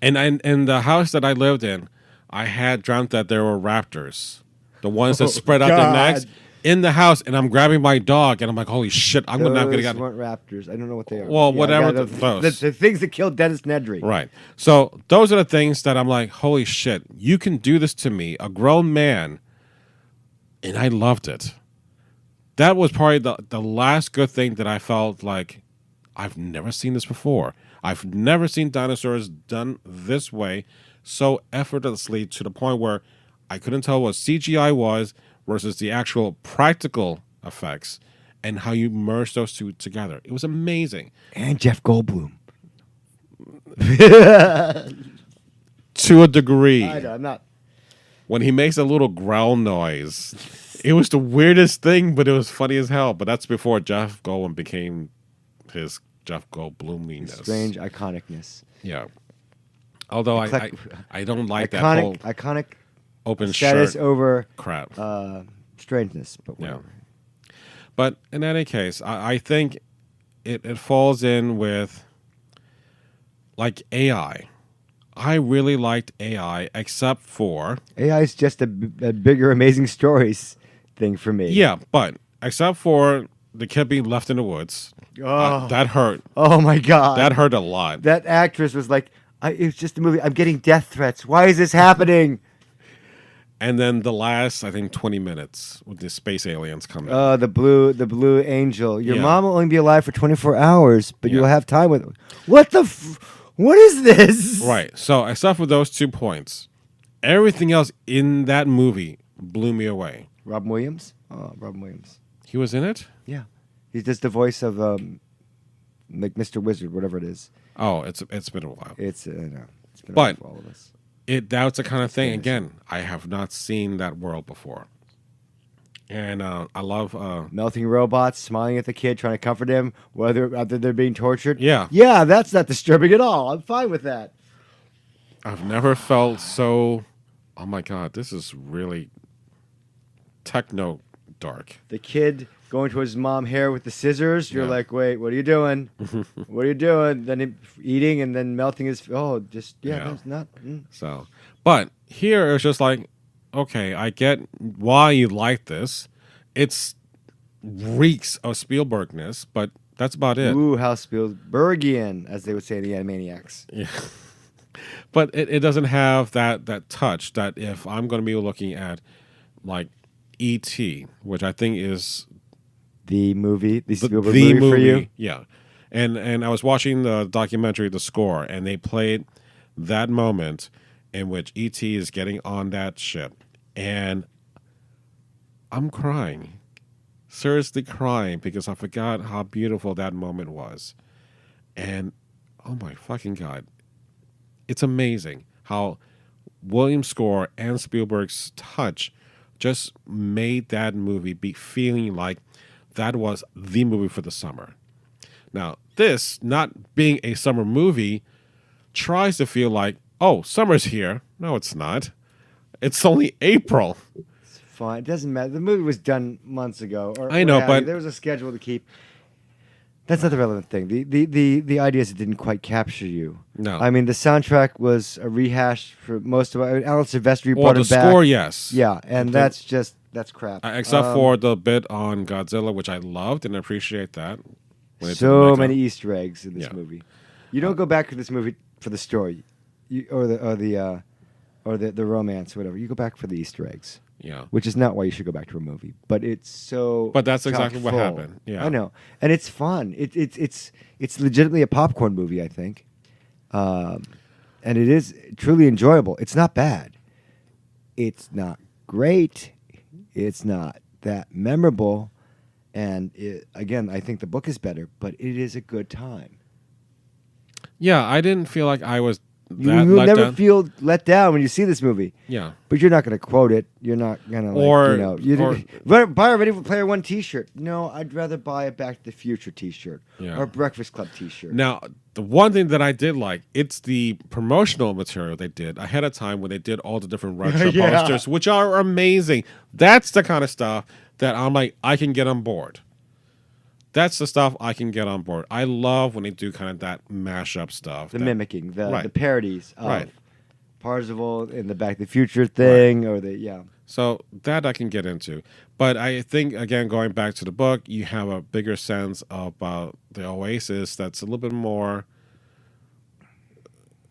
and in the house that I lived in, I had dreamt that there were raptors, the ones that spread out their God. necks in the house, and I'm grabbing my dog, and I'm like, holy shit, I'm not gonna Those get. weren't raptors. I don't know what they are. Well, whatever the things that killed Dennis Nedry. Right. So those are the things that I'm like, holy shit, you can do this to me, a grown man, and I loved it. That was probably the last good thing that I felt like I've never seen this before. I've never seen dinosaurs done this way, so effortlessly to the point where I couldn't tell what CGI was versus the actual practical effects and how you merge those two together. It was amazing. And Jeff Goldblum. To a degree. I know, I'm not. When he makes a little growl noise, it was the weirdest thing, but it was funny as hell. But that's before Jeff Goldblum became his Jeff Goldbluminess. Strange iconicness. Yeah. Although I don't like that whole iconic open status shirt over crap. strangeness, but Yeah. whatever. But in any case, I think it falls in with like AI. I really liked AI, except for AI is just a bigger Amazing Stories thing for me. yeah, but except for the kid being left in the woods, Oh. that hurt. Oh my God. That hurt a lot. That actress was like, It's just a movie. I'm getting death threats. Why is this happening? And then the last, I think, 20 minutes with the space aliens coming. The blue angel. Your Yeah. mom will only be alive for 24 hours, but Yeah. you'll have time with. What the? What is this? Right. So except for those 2 points, everything else in that movie blew me away. Robin Williams. Oh, Robin Williams. He was in it? Yeah, he's just the voice of like Mr. Wizard, whatever it is. Oh, it's been a while. It's no, it's been a But- while for all of us. That's the kind of thing. Again, I have not seen that world before, and I love. Melting robots, smiling at the kid, trying to comfort him, whether after they're being tortured. Yeah. yeah, that's not disturbing at all. I'm fine with that. I've never felt so. Oh my god, this is really techno dark. The kid going to his mom hair with the scissors. You're Yeah. like, wait, what are you doing? What are you doing? Then him eating and then melting his. Oh, just Yeah. that's not. So, but here it's just like, okay, I get why you like this. It's reeks of Spielbergness, but that's about it. Ooh, how Spielbergian, as they would say, the Animaniacs. Yeah. But it doesn't have that touch that if I'm going to be looking at like E.T., which I think is The movie, the the Spielberg movie for you. yeah. And I was watching the documentary, The Score, and they played that moment in which E.T. is getting on that ship, and I'm crying, seriously crying, because I forgot how beautiful that moment was, and oh my fucking god, it's amazing how Williams' score and Spielberg's touch just made that movie be feeling like that was the movie for the summer. Now, this, not being a summer movie, tries to feel like, oh, summer's here. No, it's not. It's only April. It's fine. It doesn't matter. The movie was done months ago. Or I know, what have you. but- there was a schedule to keep. That's not the relevant thing. The idea is it didn't quite capture you. No. I mean, the soundtrack was a rehash for most of it. I mean, Alan Silvestri Or brought the him back. score, yes. Yeah, and Okay. that's crap. Except for the bit on Godzilla, which I loved and appreciate that. when they did so the many makeup. Easter eggs in this Yeah. movie. You don't go back to this movie for the story, or the romance, or whatever. You go back for the Easter eggs. Yeah. Which is not why you should go back to a movie, but it's so. But that's exactly what chock-full. happened. Yeah. I know, and it's fun. It's legitimately a popcorn movie, I think, and it is truly enjoyable. It's not bad. It's not great. It's not that memorable, and again, I think the book is better, but it is a good time. Yeah, I didn't feel like I was You that will let never down. feel let down when you see this movie. Yeah. But you're not going to quote it. You're not going to, Or- buy a Ready Player One T-shirt. No, I'd rather buy a Back to the Future T-shirt Yeah. or a Breakfast Club T-shirt. Now, the one thing that I did like, it's the promotional material they did ahead of time when they did all the different retro Yeah. posters, which are amazing. That's the kind of stuff that I'm like, I can get on board. That's the stuff I can get on board. I love when they do kind of that mashup stuff. The that- mimicking, the Right. parodies of Right. Parzival in the Back to the Future thing, or the So that I can get into. But I think, again, going back to the book, you have a bigger sense about the Oasis that's a little bit more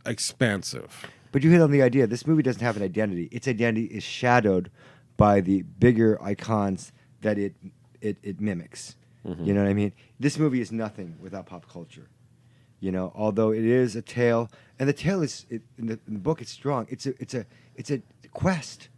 expansive. But you hit on the idea. This movie doesn't have an identity. Its identity is shadowed by the bigger icons that it mimics. Mm-hmm. You know what I mean? This movie is nothing without pop culture. You know, although it is a tale, and the tale is in the book. It's strong. It's a quest.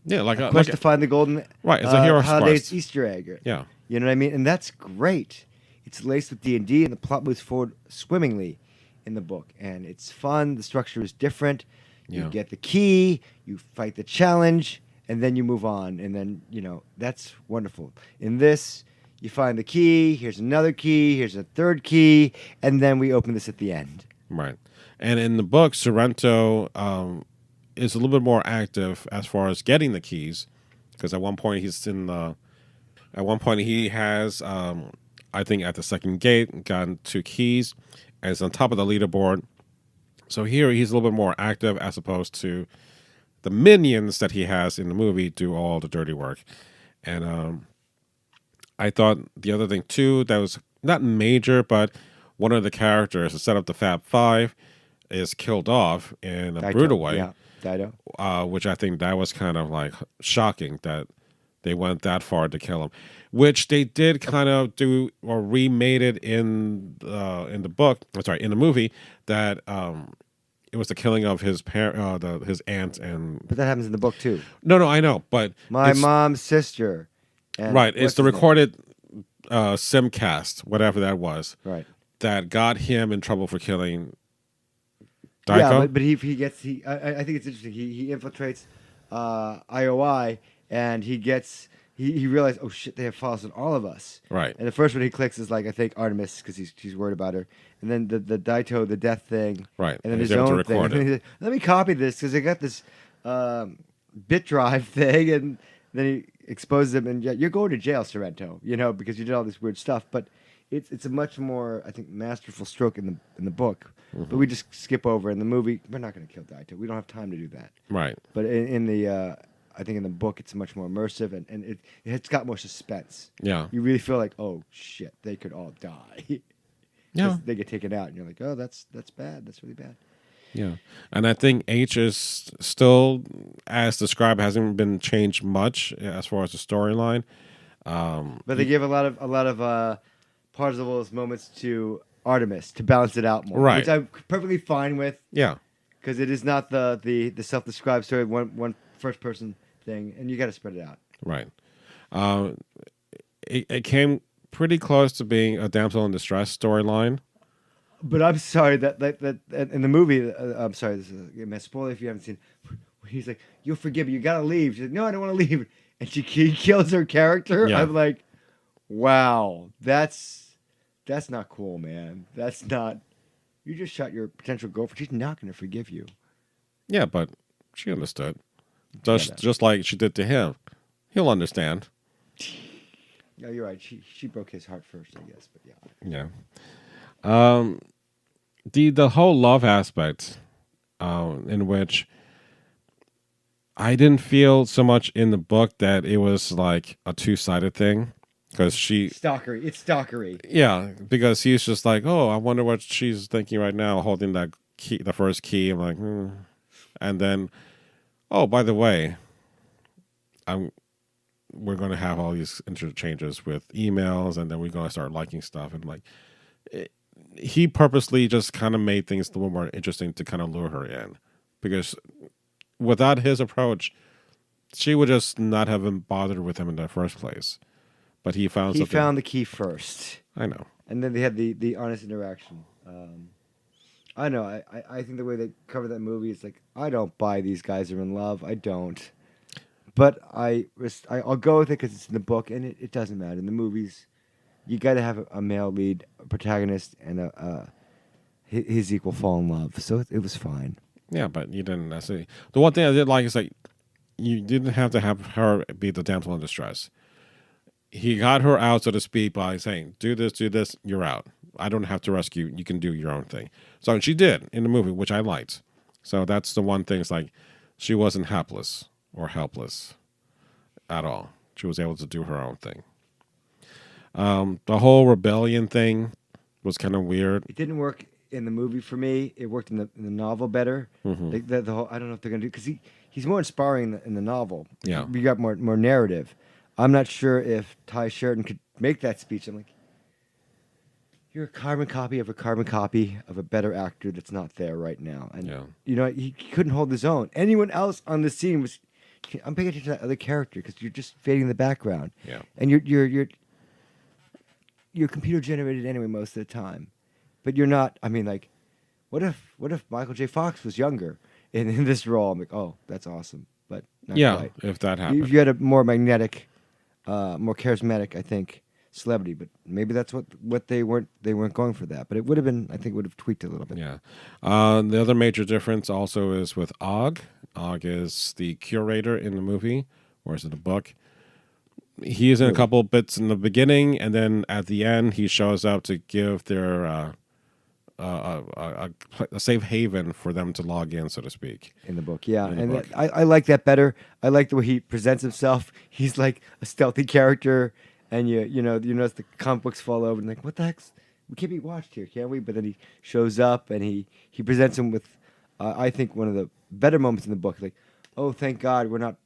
Yeah, like A a, quest like to find the golden. Right, it's a hero's Holiday's quest. Easter egg. Yeah. You know what I mean? And that's great. It's laced with D&D, and the plot moves forward swimmingly in the book. And it's fun. The structure is different. You Yeah. get the key, you fight the challenge, and then you move on. And then, that's wonderful. In this, you find the key, here's another key, here's a third key, and then we open this at the end. Right. And in the book, Sorrento is a little bit more active as far as getting the keys, because at one point he has, I think at the second gate, gotten 2 keys, and it's on top of the leaderboard. So here he's a little bit more active as opposed to the minions that he has in the movie do all the dirty work. And I thought the other thing too that was not major, but one of the characters to set up the Fab Five is killed off in a Daito, brutal way. Yeah, Daito. Which I think that was kind of like shocking that they went that far to kill him, which they did kind of do or remade it in the book. Sorry, in the movie that it was the killing of his his aunt and. But that happens in the book too. No, I know, but My mom's sister. And right, it's what's the his name? recorded simcast, whatever that was, Right. that got him in trouble for killing. Daiko? Yeah, but he gets I think it's interesting. He infiltrates IOI and he realized, oh shit, they have files on all of us. Right. And the first one he clicks is like, I think Artemis, because he's worried about her. And then the Daito, the death thing. Right. And then He's his able to own thing. record And then it. he's like, let me copy this because I got this bit drive thing. And then he exposes him. And yeah, you're going to jail, Sorrento, because you did all this weird stuff. But it's a much more, I think, masterful stroke in the book. Mm-hmm. But we just skip over in the movie. We're not going to kill Daito. We don't have time to do that. Right. But in the I think in the book it's much more immersive and it's got more suspense. Yeah. You really feel like, oh shit, they could all die. Yeah. They get taken out, and you're like, oh, that's bad. That's really bad. Yeah. And I think H is still, as described, hasn't been changed much as far as the storyline. But they give a lot of parts of those moments to Artemis to balance it out more, Right. which I'm perfectly fine with. Yeah. Because it is not the self-described story, one first person thing, and you got to spread it out. Right. It came pretty close to being a damsel in distress storyline. But I'm sorry that in the movie, I'm sorry, this is a spoiler if you haven't seen. He's like, "You'll forgive me. You gotta leave." She's like, "No, I don't want to leave." And he kills her character. Yeah. I'm like, "Wow, that's not cool, man. That's not. You just shot your potential girlfriend. She's not gonna forgive you." Yeah, but she understood. Just like she did to him. He'll understand. No, you're right. She broke his heart first, I guess. But yeah. Yeah. The whole love aspect, in which I didn't feel so much in the book that it was like a two-sided thing, because Stalkery. It's stalkery. yeah, because he's just like, oh, I wonder what she's thinking right now, holding that key, the first key. I'm like, and then, oh, by the way, we're going to have all these interchanges with emails, and then we're going to start liking stuff. And like, he purposely just kind of made things a little more interesting to kind of lure her in, because without his approach, she would just not have been bothered with him in the first place. But he found something. Found the key first. I know. And then they had the honest interaction. I know. I think the way they cover that movie is like, I don't buy these guys are in love. I don't. But I'll go with it because it's in the book, and it doesn't matter. In the movies, you got to have a male lead, a protagonist, and his equal fall in love. So it was fine. Yeah, but you didn't necessarily. The one thing I did like is like, you didn't have to have her be the damsel in distress. He got her out, so to speak, by saying, do this, you're out. I don't have to rescue you. You can do your own thing. So she did in the movie, which I liked. So that's the one thing. It's like, she wasn't hapless or helpless at all. She was able to do her own thing. The whole rebellion thing was kind of weird. It didn't work in the movie for me. It worked in the novel better. Mm-hmm. The whole, I don't know if they're gonna do, because he's more inspiring in the novel. Yeah. You got more narrative. I'm not sure if Ty Sheridan could make that speech. I'm like, you're a carbon copy of a better actor that's not there right now. And he couldn't hold his own. Anyone else on the scene was. I'm paying attention to that other character because you're just fading in the background. Yeah. And you're computer generated anyway most of the time, but you're not. I mean, like, what if Michael J. Fox was younger in this role? I'm like, oh, that's awesome, but not quite. If that happened, You had a more magnetic, more charismatic, I think, celebrity. But maybe that's what they weren't going for that. But it would have been. I think it would have tweaked a little bit. Yeah. The other major difference also is with Og. Og is the curator in the movie, whereas in the book, he is in a couple bits in the beginning, and then at the end, he shows up to give their a safe haven for them to log in, so to speak. In the book, yeah. In the And book. I like that better. I like the way he presents himself. He's like a stealthy character, and you notice the comic books fall over, and like, what the heck's we can't be watched here, can we? But then he shows up and he presents him with, I think, one of the better moments in the book. Like, oh, thank God we're not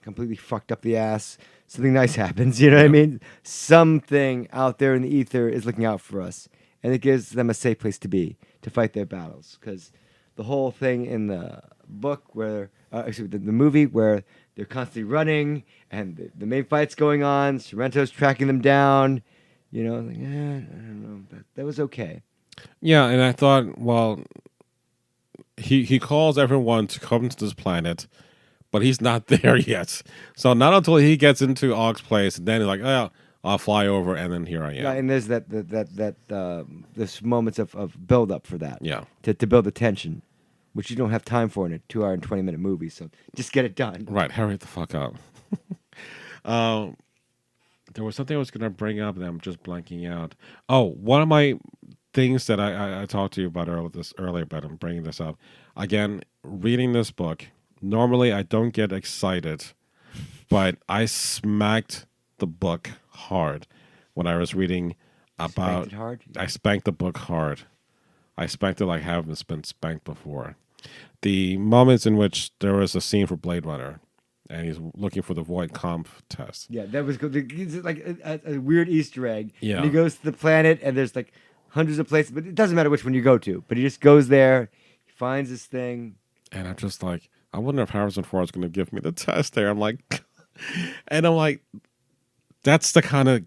completely fucked up the ass. Something nice happens, you know what I mean? Something out there in the ether is looking out for us. And it gives them a safe place to be, to fight their battles. Because the whole thing in the book where, the movie where they're constantly running and the main fight's going on, Sorrento's tracking them down, you know, like, I don't know, that was okay. Yeah, and I thought, well, he calls everyone to come to this planet, but he's not there yet. So not until he gets into Ogg's place, and then he's like, oh, I'll fly over, and then here I am. Yeah, and there's there's moments of build up for that. Yeah. To build the tension, which you don't have time for in a 2 hour and 20-minute movie. So just get it done. Right, hurry the fuck up. There was something I was going to bring up that I'm just blanking out. Oh, one of my things that I talked to you about earlier, but I'm bringing this up. Again, reading this book, normally I don't get excited, but I smacked the book hard when I was reading about... Spanked it hard? I spanked the book hard. I spanked it like I haven't been spanked before. The moments in which there was a scene for Blade Runner, and he's looking for the void comp test. Yeah, that was good. It's like a weird Easter egg. Yeah. And he goes to the planet, and there's like hundreds of places, but it doesn't matter which one you go to. But he just goes there, he finds this thing. And I'm just like, I wonder if Harrison Ford's going to give me the test there. I'm like, that's the kind of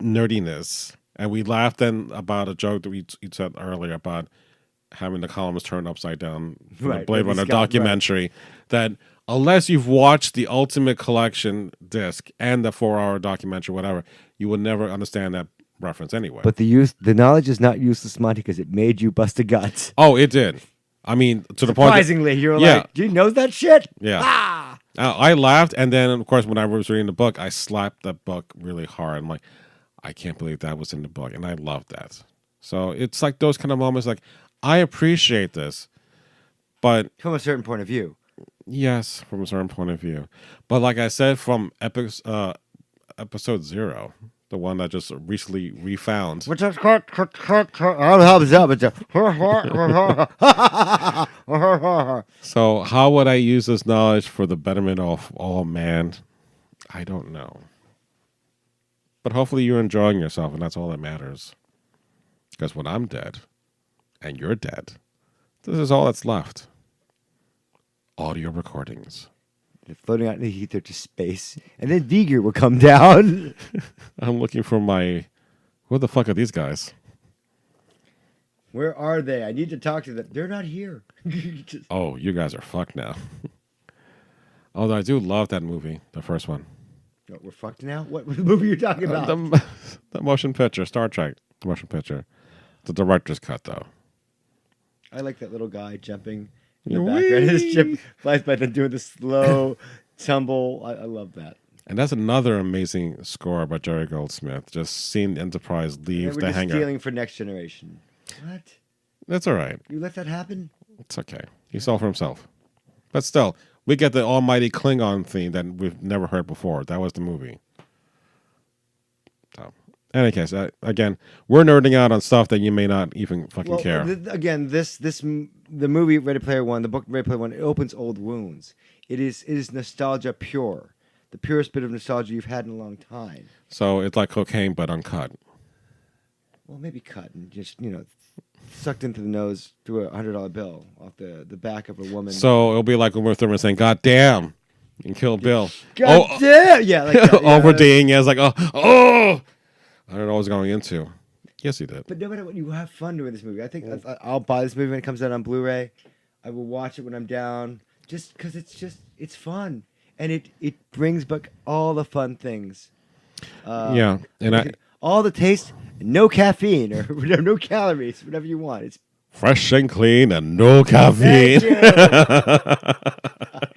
nerdiness. And we laughed then about a joke that we said earlier about having the columns turned upside down for the Blade Runner documentary. Right. That unless you've watched the Ultimate Collection disc and the 4-hour documentary, whatever, you would never understand that reference anyway. But the knowledge is not useless, Monty, because it made you bust a gut. Oh, it did. I mean, to the point. Surprisingly, you're like, do you know that shit? Yeah. Ah! I laughed, and then, of course, when I was reading the book, I slapped the book really hard. I'm like, I can't believe that was in the book, and I loved that. So it's like those kind of moments, like, I appreciate this, but... From a certain point of view. Yes, from a certain point of view. But like I said, from episode 0, the one that just recently refound. So how would I use this knowledge for the betterment of all man? I don't know. But hopefully you're enjoying yourself, and that's all that matters. Because when I'm dead, and you're dead, this is all that's left. Audio recordings. They're floating out in the ether to space, and then Viger will come down. I'm looking for my... Where the fuck are these guys? Where are they? I need to talk to them. They're not here. Oh, you guys are fucked now. Although I do love that movie, the first one. What, we're fucked now? What movie are you talking about? The motion picture, Star Trek, the motion picture. The director's cut, though. I like that little guy jumping in the background. His ship flies by, then doing the slow tumble. I love that. And that's another amazing score by Jerry Goldsmith. Just seeing the Enterprise leave the hangar. Stealing for Next Generation. What? That's all right. You let that happen? It's okay. He saw for himself. But still, we get the almighty Klingon theme that we've never heard before. That was the movie. So, in any case, again, we're nerding out on stuff that you may not even fucking care. The movie Ready Player One, the book Ready Player One, it opens old wounds. It is nostalgia pure. The purest bit of nostalgia you've had in a long time. So it's like cocaine, but uncut. Well, maybe cut and just, sucked into the nose through a $100 bill off the back of a woman. So it'll be like Uma Thurman saying, "God damn," and Kill Bill. God damn! Yeah, like that. Yeah. Overdoing as like, oh! I don't know what I was going into. Yes, he did. But no matter what, you have fun doing this movie. I think I'll buy this movie when it comes out on Blu-ray. I will watch it when I'm down, just because it's fun. And it brings back all the fun things. Yeah. And all the taste, no caffeine or whatever, no calories, whatever you want. It's fresh and clean and no caffeine.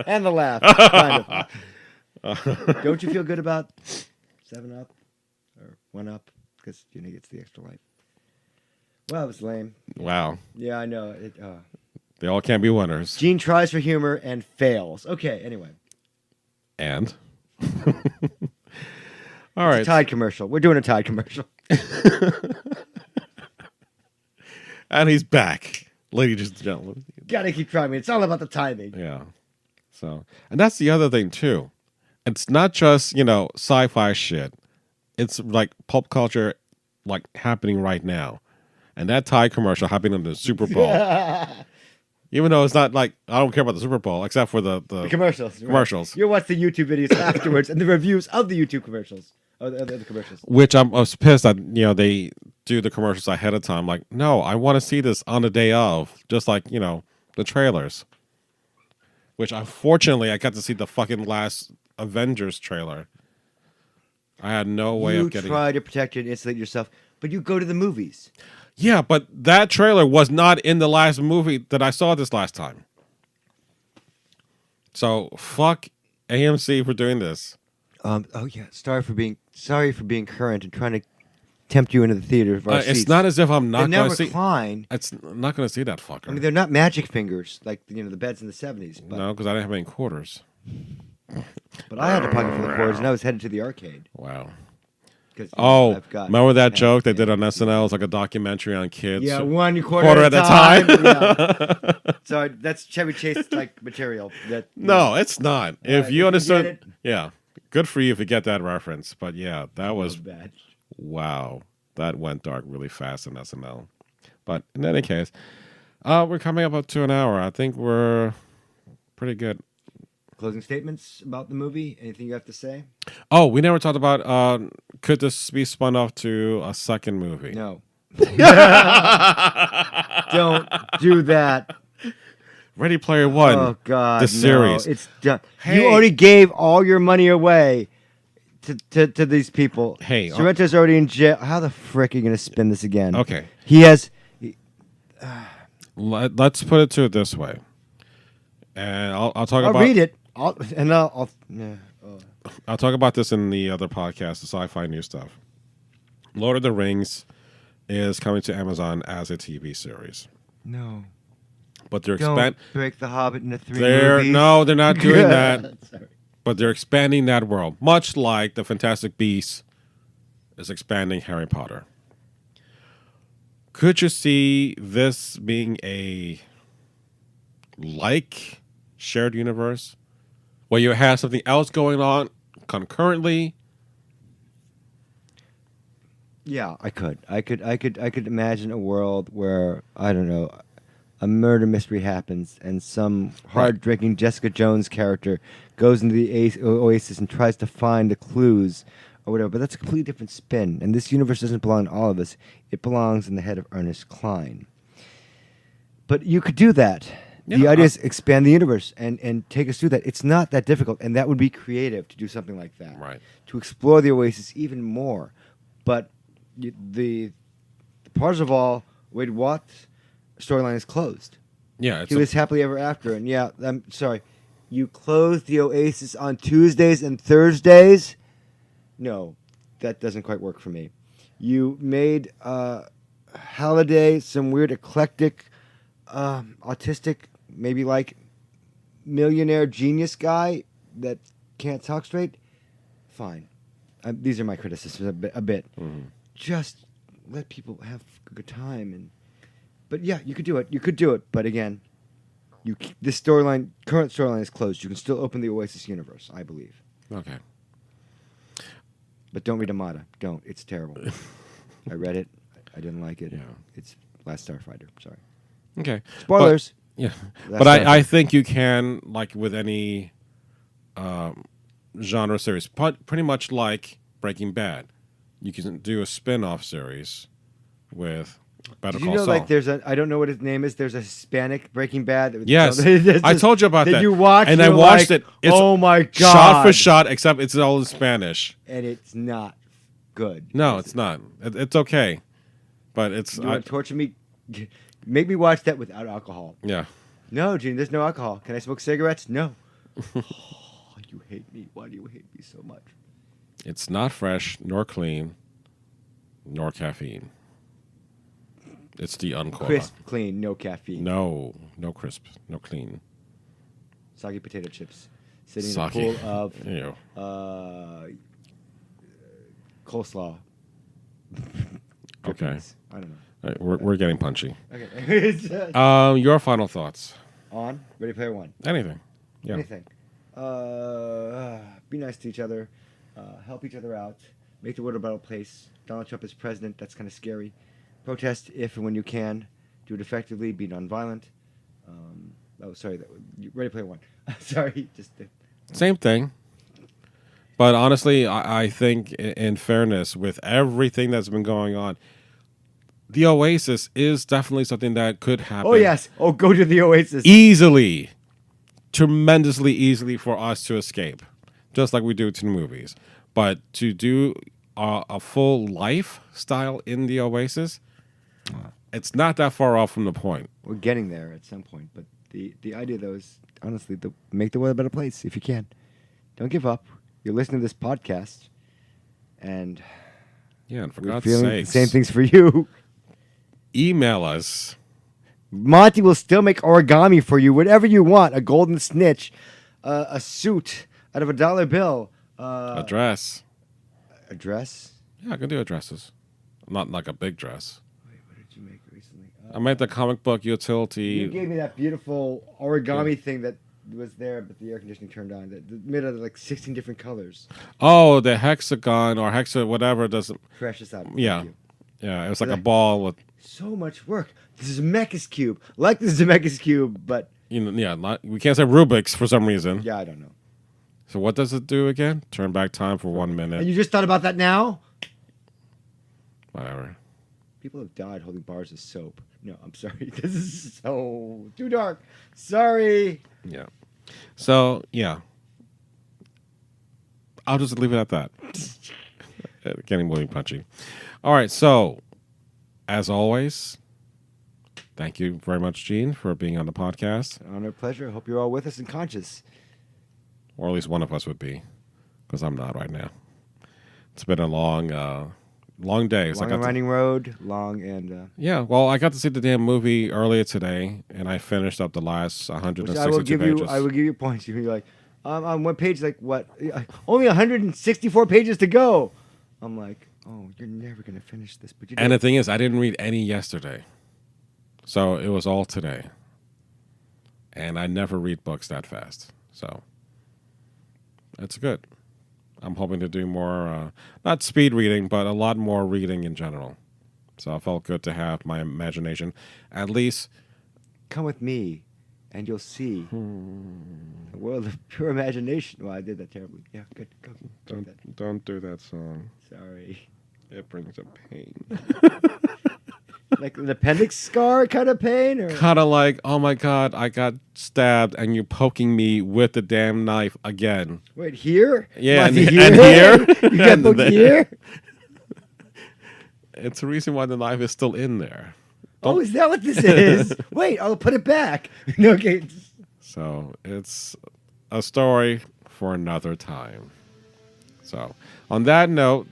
And the laugh. Kind of. Don't you feel good about 7-Up or 1-Up? Because it's the extra light. Well, it was lame. Wow. Yeah, I know. They all can't be winners. Gene tries for humor and fails. Okay, anyway. And? All right. It's a Tide commercial. We're doing a Tide commercial. And he's back, ladies and gentlemen. Gotta keep trying. It's all about the timing. Yeah. So, and that's the other thing too. It's not just, sci-fi shit. It's like pulp culture, like happening right now. And that Thai commercial happening in the Super Bowl. Even though it's not like, I don't care about the Super Bowl, except for the commercials. Commercials. Right. You'll watch the YouTube videos afterwards and the reviews of the YouTube commercials. The commercials. Which I was pissed that, they do the commercials ahead of time. Like, no, I want to see this on the day of. Just like, the trailers. Which, unfortunately, I got to see the fucking last Avengers trailer. I had no way of getting... You try to protect and insulate yourself, but you go to the movies. Yeah, but that trailer was not in the last movie that I saw this last time. So, fuck AMC for doing this. Oh yeah, sorry for being current and trying to tempt you into the theater of our seats. It's not as if I'm not going to see. Recline. It's not going to see that fucker. I mean, they're not magic fingers like the beds in the 70s. But, no, because I didn't have any quarters. But I had a pocket full of quarters, and I was headed to the arcade. Wow. Oh, remember that joke they did on SNL? It's like a documentary on kids. Yeah, one quarter at a time. Yeah. So that's Chevy Chase like material. No, it's not. If you understood, it, yeah, good for you if you get that reference. But yeah, that was bad. Wow, that went dark really fast in SNL. But in any case, we're coming up to an hour. I think we're pretty good. Closing statements about the movie? Anything you have to say? Oh, we never talked about could this be spun off to a second movie? No. Don't do that. Ready Player One. Oh, God. The series. It's done. Hey. You already gave all your money away to these people. Hey. Sorrento's already in jail. How the frick are you going to spin this again? Okay. He has... Let's put it to it this way. And I'll talk about... I'll read it. I'll talk about this in the other podcast, the sci-fi news stuff. Lord of the Rings is coming to Amazon as a TV series. No. But they're Don't break The Hobbit into 3 movies. No, they're not doing that. Sorry. But they're expanding that world, much like the Fantastic Beasts is expanding Harry Potter. Could you see this being a shared universe where you have something else going on concurrently? Yeah, I could imagine a world where, I don't know, a murder mystery happens and some hard-drinking Jessica Jones character goes into the oasis and tries to find the clues or whatever. But that's a completely different spin. And this universe doesn't belong to all of us. It belongs in the head of Ernest Cline. But you could do that. Yeah, the idea is expand the universe and take us through that. It's not that difficult, and that would be creative to do something like that. Right. To explore the oasis even more. But the Parzival, Wade Watts storyline is closed. Yeah. He lives happily ever after. And yeah, I'm sorry. You closed the oasis on Tuesdays and Thursdays? No, that doesn't quite work for me. You made Halliday some weird eclectic, autistic, maybe like millionaire genius guy that can't talk straight. Fine. These are my criticisms a bit. Mm-hmm. Just let people have a good time. But yeah, you could do it. You could do it. But again, this current storyline is closed. You can still open the Oasis universe, I believe. Okay. But don't read Amada. Don't. It's terrible. I read it. I didn't like it. Yeah. It's Last Starfighter. Sorry. Okay. Spoilers. But I think you can, like with any genre series, pretty much like Breaking Bad. You can do a spin-off series with Better Call Saul. Like there's I don't know what his name is. There's a Hispanic Breaking Bad. Yes, I told you about that. You watched, and I watched it. It's oh my god! Shot for shot, except it's all in Spanish, and it's not good. No, it's not. It's okay, but it's. You want to torture me? Make me watch that without alcohol. Yeah. No, Gene. There's no alcohol. Can I smoke cigarettes? No. Oh, you hate me. Why do you hate me so much? It's not fresh, nor clean, nor caffeine. It's the uncola. Crisp, clean, no caffeine. No crisp, no clean. Soggy potato chips. Sitting in a pool of coleslaw. Okay. I don't know. All right, we're getting punchy. Okay. Your final thoughts? On Ready Player One. Anything? Yeah. Anything. Be nice to each other. Help each other out. Make the world a better place. Donald Trump is president. That's kind of scary. Protest if and when you can. Do it effectively. Be nonviolent. Sorry. Ready Player One. Sorry. Same thing. But honestly, I think in fairness, with everything that's been going on, the Oasis is definitely something that could happen. Oh, yes. Oh, go to the Oasis. Easily. Tremendously easily for us to escape. Just like we do to the movies. But to do a full lifestyle in the Oasis, it's not that far off from the point. We're getting there at some point. But the idea, though, is honestly to make the world a better place if you can. Don't give up. You're listening to this podcast. And yeah, and for we're God's feeling sakes, the same things for you. Email us. Monty will still make origami for you, whatever you want. A golden snitch, a suit out of a dollar bill. A dress. A dress? Yeah, I can do addresses. Not like a big dress. Wait, what did you make recently? I made the comic book utility. You gave me that beautiful origami thing that was there, but the air conditioning turned on. That made out of like 16 different colors. Oh, the hexagon or whatever doesn't. Precious out. Yeah. Yeah, it was like a ball with. So much work. This is a Zemeckis cube. Like the Zemeckis cube, but. We can't say Rubik's for some reason. Yeah, I don't know. So what does it do again? Turn back time for 1 minute. And you just thought about that now? Whatever. People have died holding bars of soap. No, I'm sorry. This is so too dark. Sorry. Yeah. So, yeah. I'll just leave it at that. Getting really punchy. All right, so, as always, thank you very much, Gene, for being on the podcast. Honor, pleasure. I hope you're all with us and conscious. Or at least one of us would be, because I'm not right now. It's been a long day. Long and winding road, long and... Yeah, well, I got to see the damn movie earlier today, and I finished up the last 162 pages. I will give you points. You'll be like, on one page, like, what? Only 164 pages to go. I'm like, oh, you're never going to finish this. But you did. And the thing is, I didn't read any yesterday. So it was all today. And I never read books that fast. So that's good. I'm hoping to do more, not speed reading, but a lot more reading in general. So it felt good to have my imagination. At least. Come with me, and you'll see a world of pure imagination. Well, I did that terribly. Yeah, good. Go with that. Don't do that song. Sorry. It brings up pain. Like an appendix scar kind of pain? Or? Kind of like, oh my God, I got stabbed and you're poking me with the damn knife again. Wait, here? Yeah, and here? here? You got poked here? It's the reason why the knife is still in there. Oh, is that what this is? Wait, I'll put it back. Okay. So it's a story for another time. So on that note,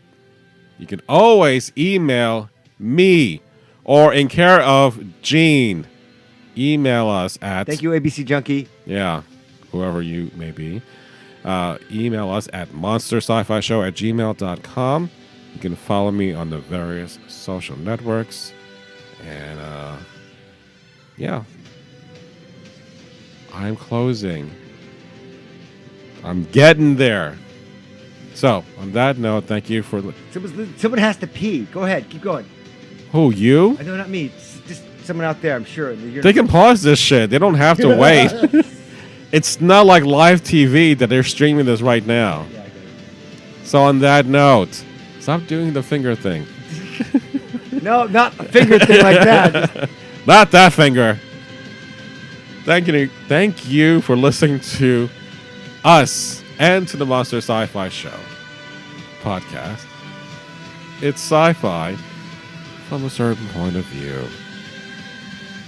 you can always email me or in care of Gene. Email us at... Thank you, ABC Junkie. Yeah, whoever you may be. Email us at monsterscifishow@gmail.com. You can follow me on the various social networks. And, yeah. I'm closing. I'm getting there. So, on that note, thank you for... Someone has to pee. Go ahead. Keep going. Who, you? No, not me. Just someone out there, I'm sure. They can pause this shit. They don't have to wait. It's not like live TV that they're streaming this right now. Yeah, I get it. So, on that note, stop doing the finger thing. No, not a finger thing like that. Not that finger. Thank you for listening to us and to the Monster Sci-Fi Show podcast. It's sci-fi from a certain point of view.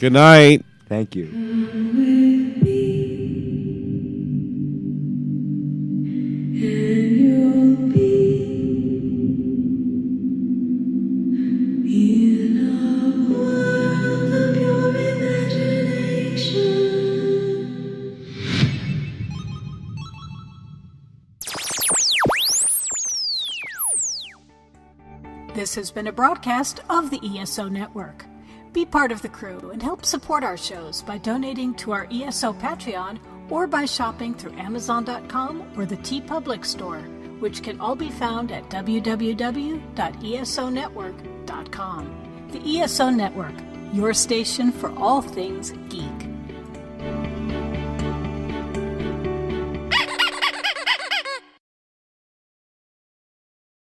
Good night. Thank you. This has been a broadcast of the ESO Network. Be part of the crew and help support our shows by donating to our ESO Patreon or by shopping through Amazon.com or the TeePublic store, which can all be found at www.esonetwork.com. The ESO Network, your station for all things geek.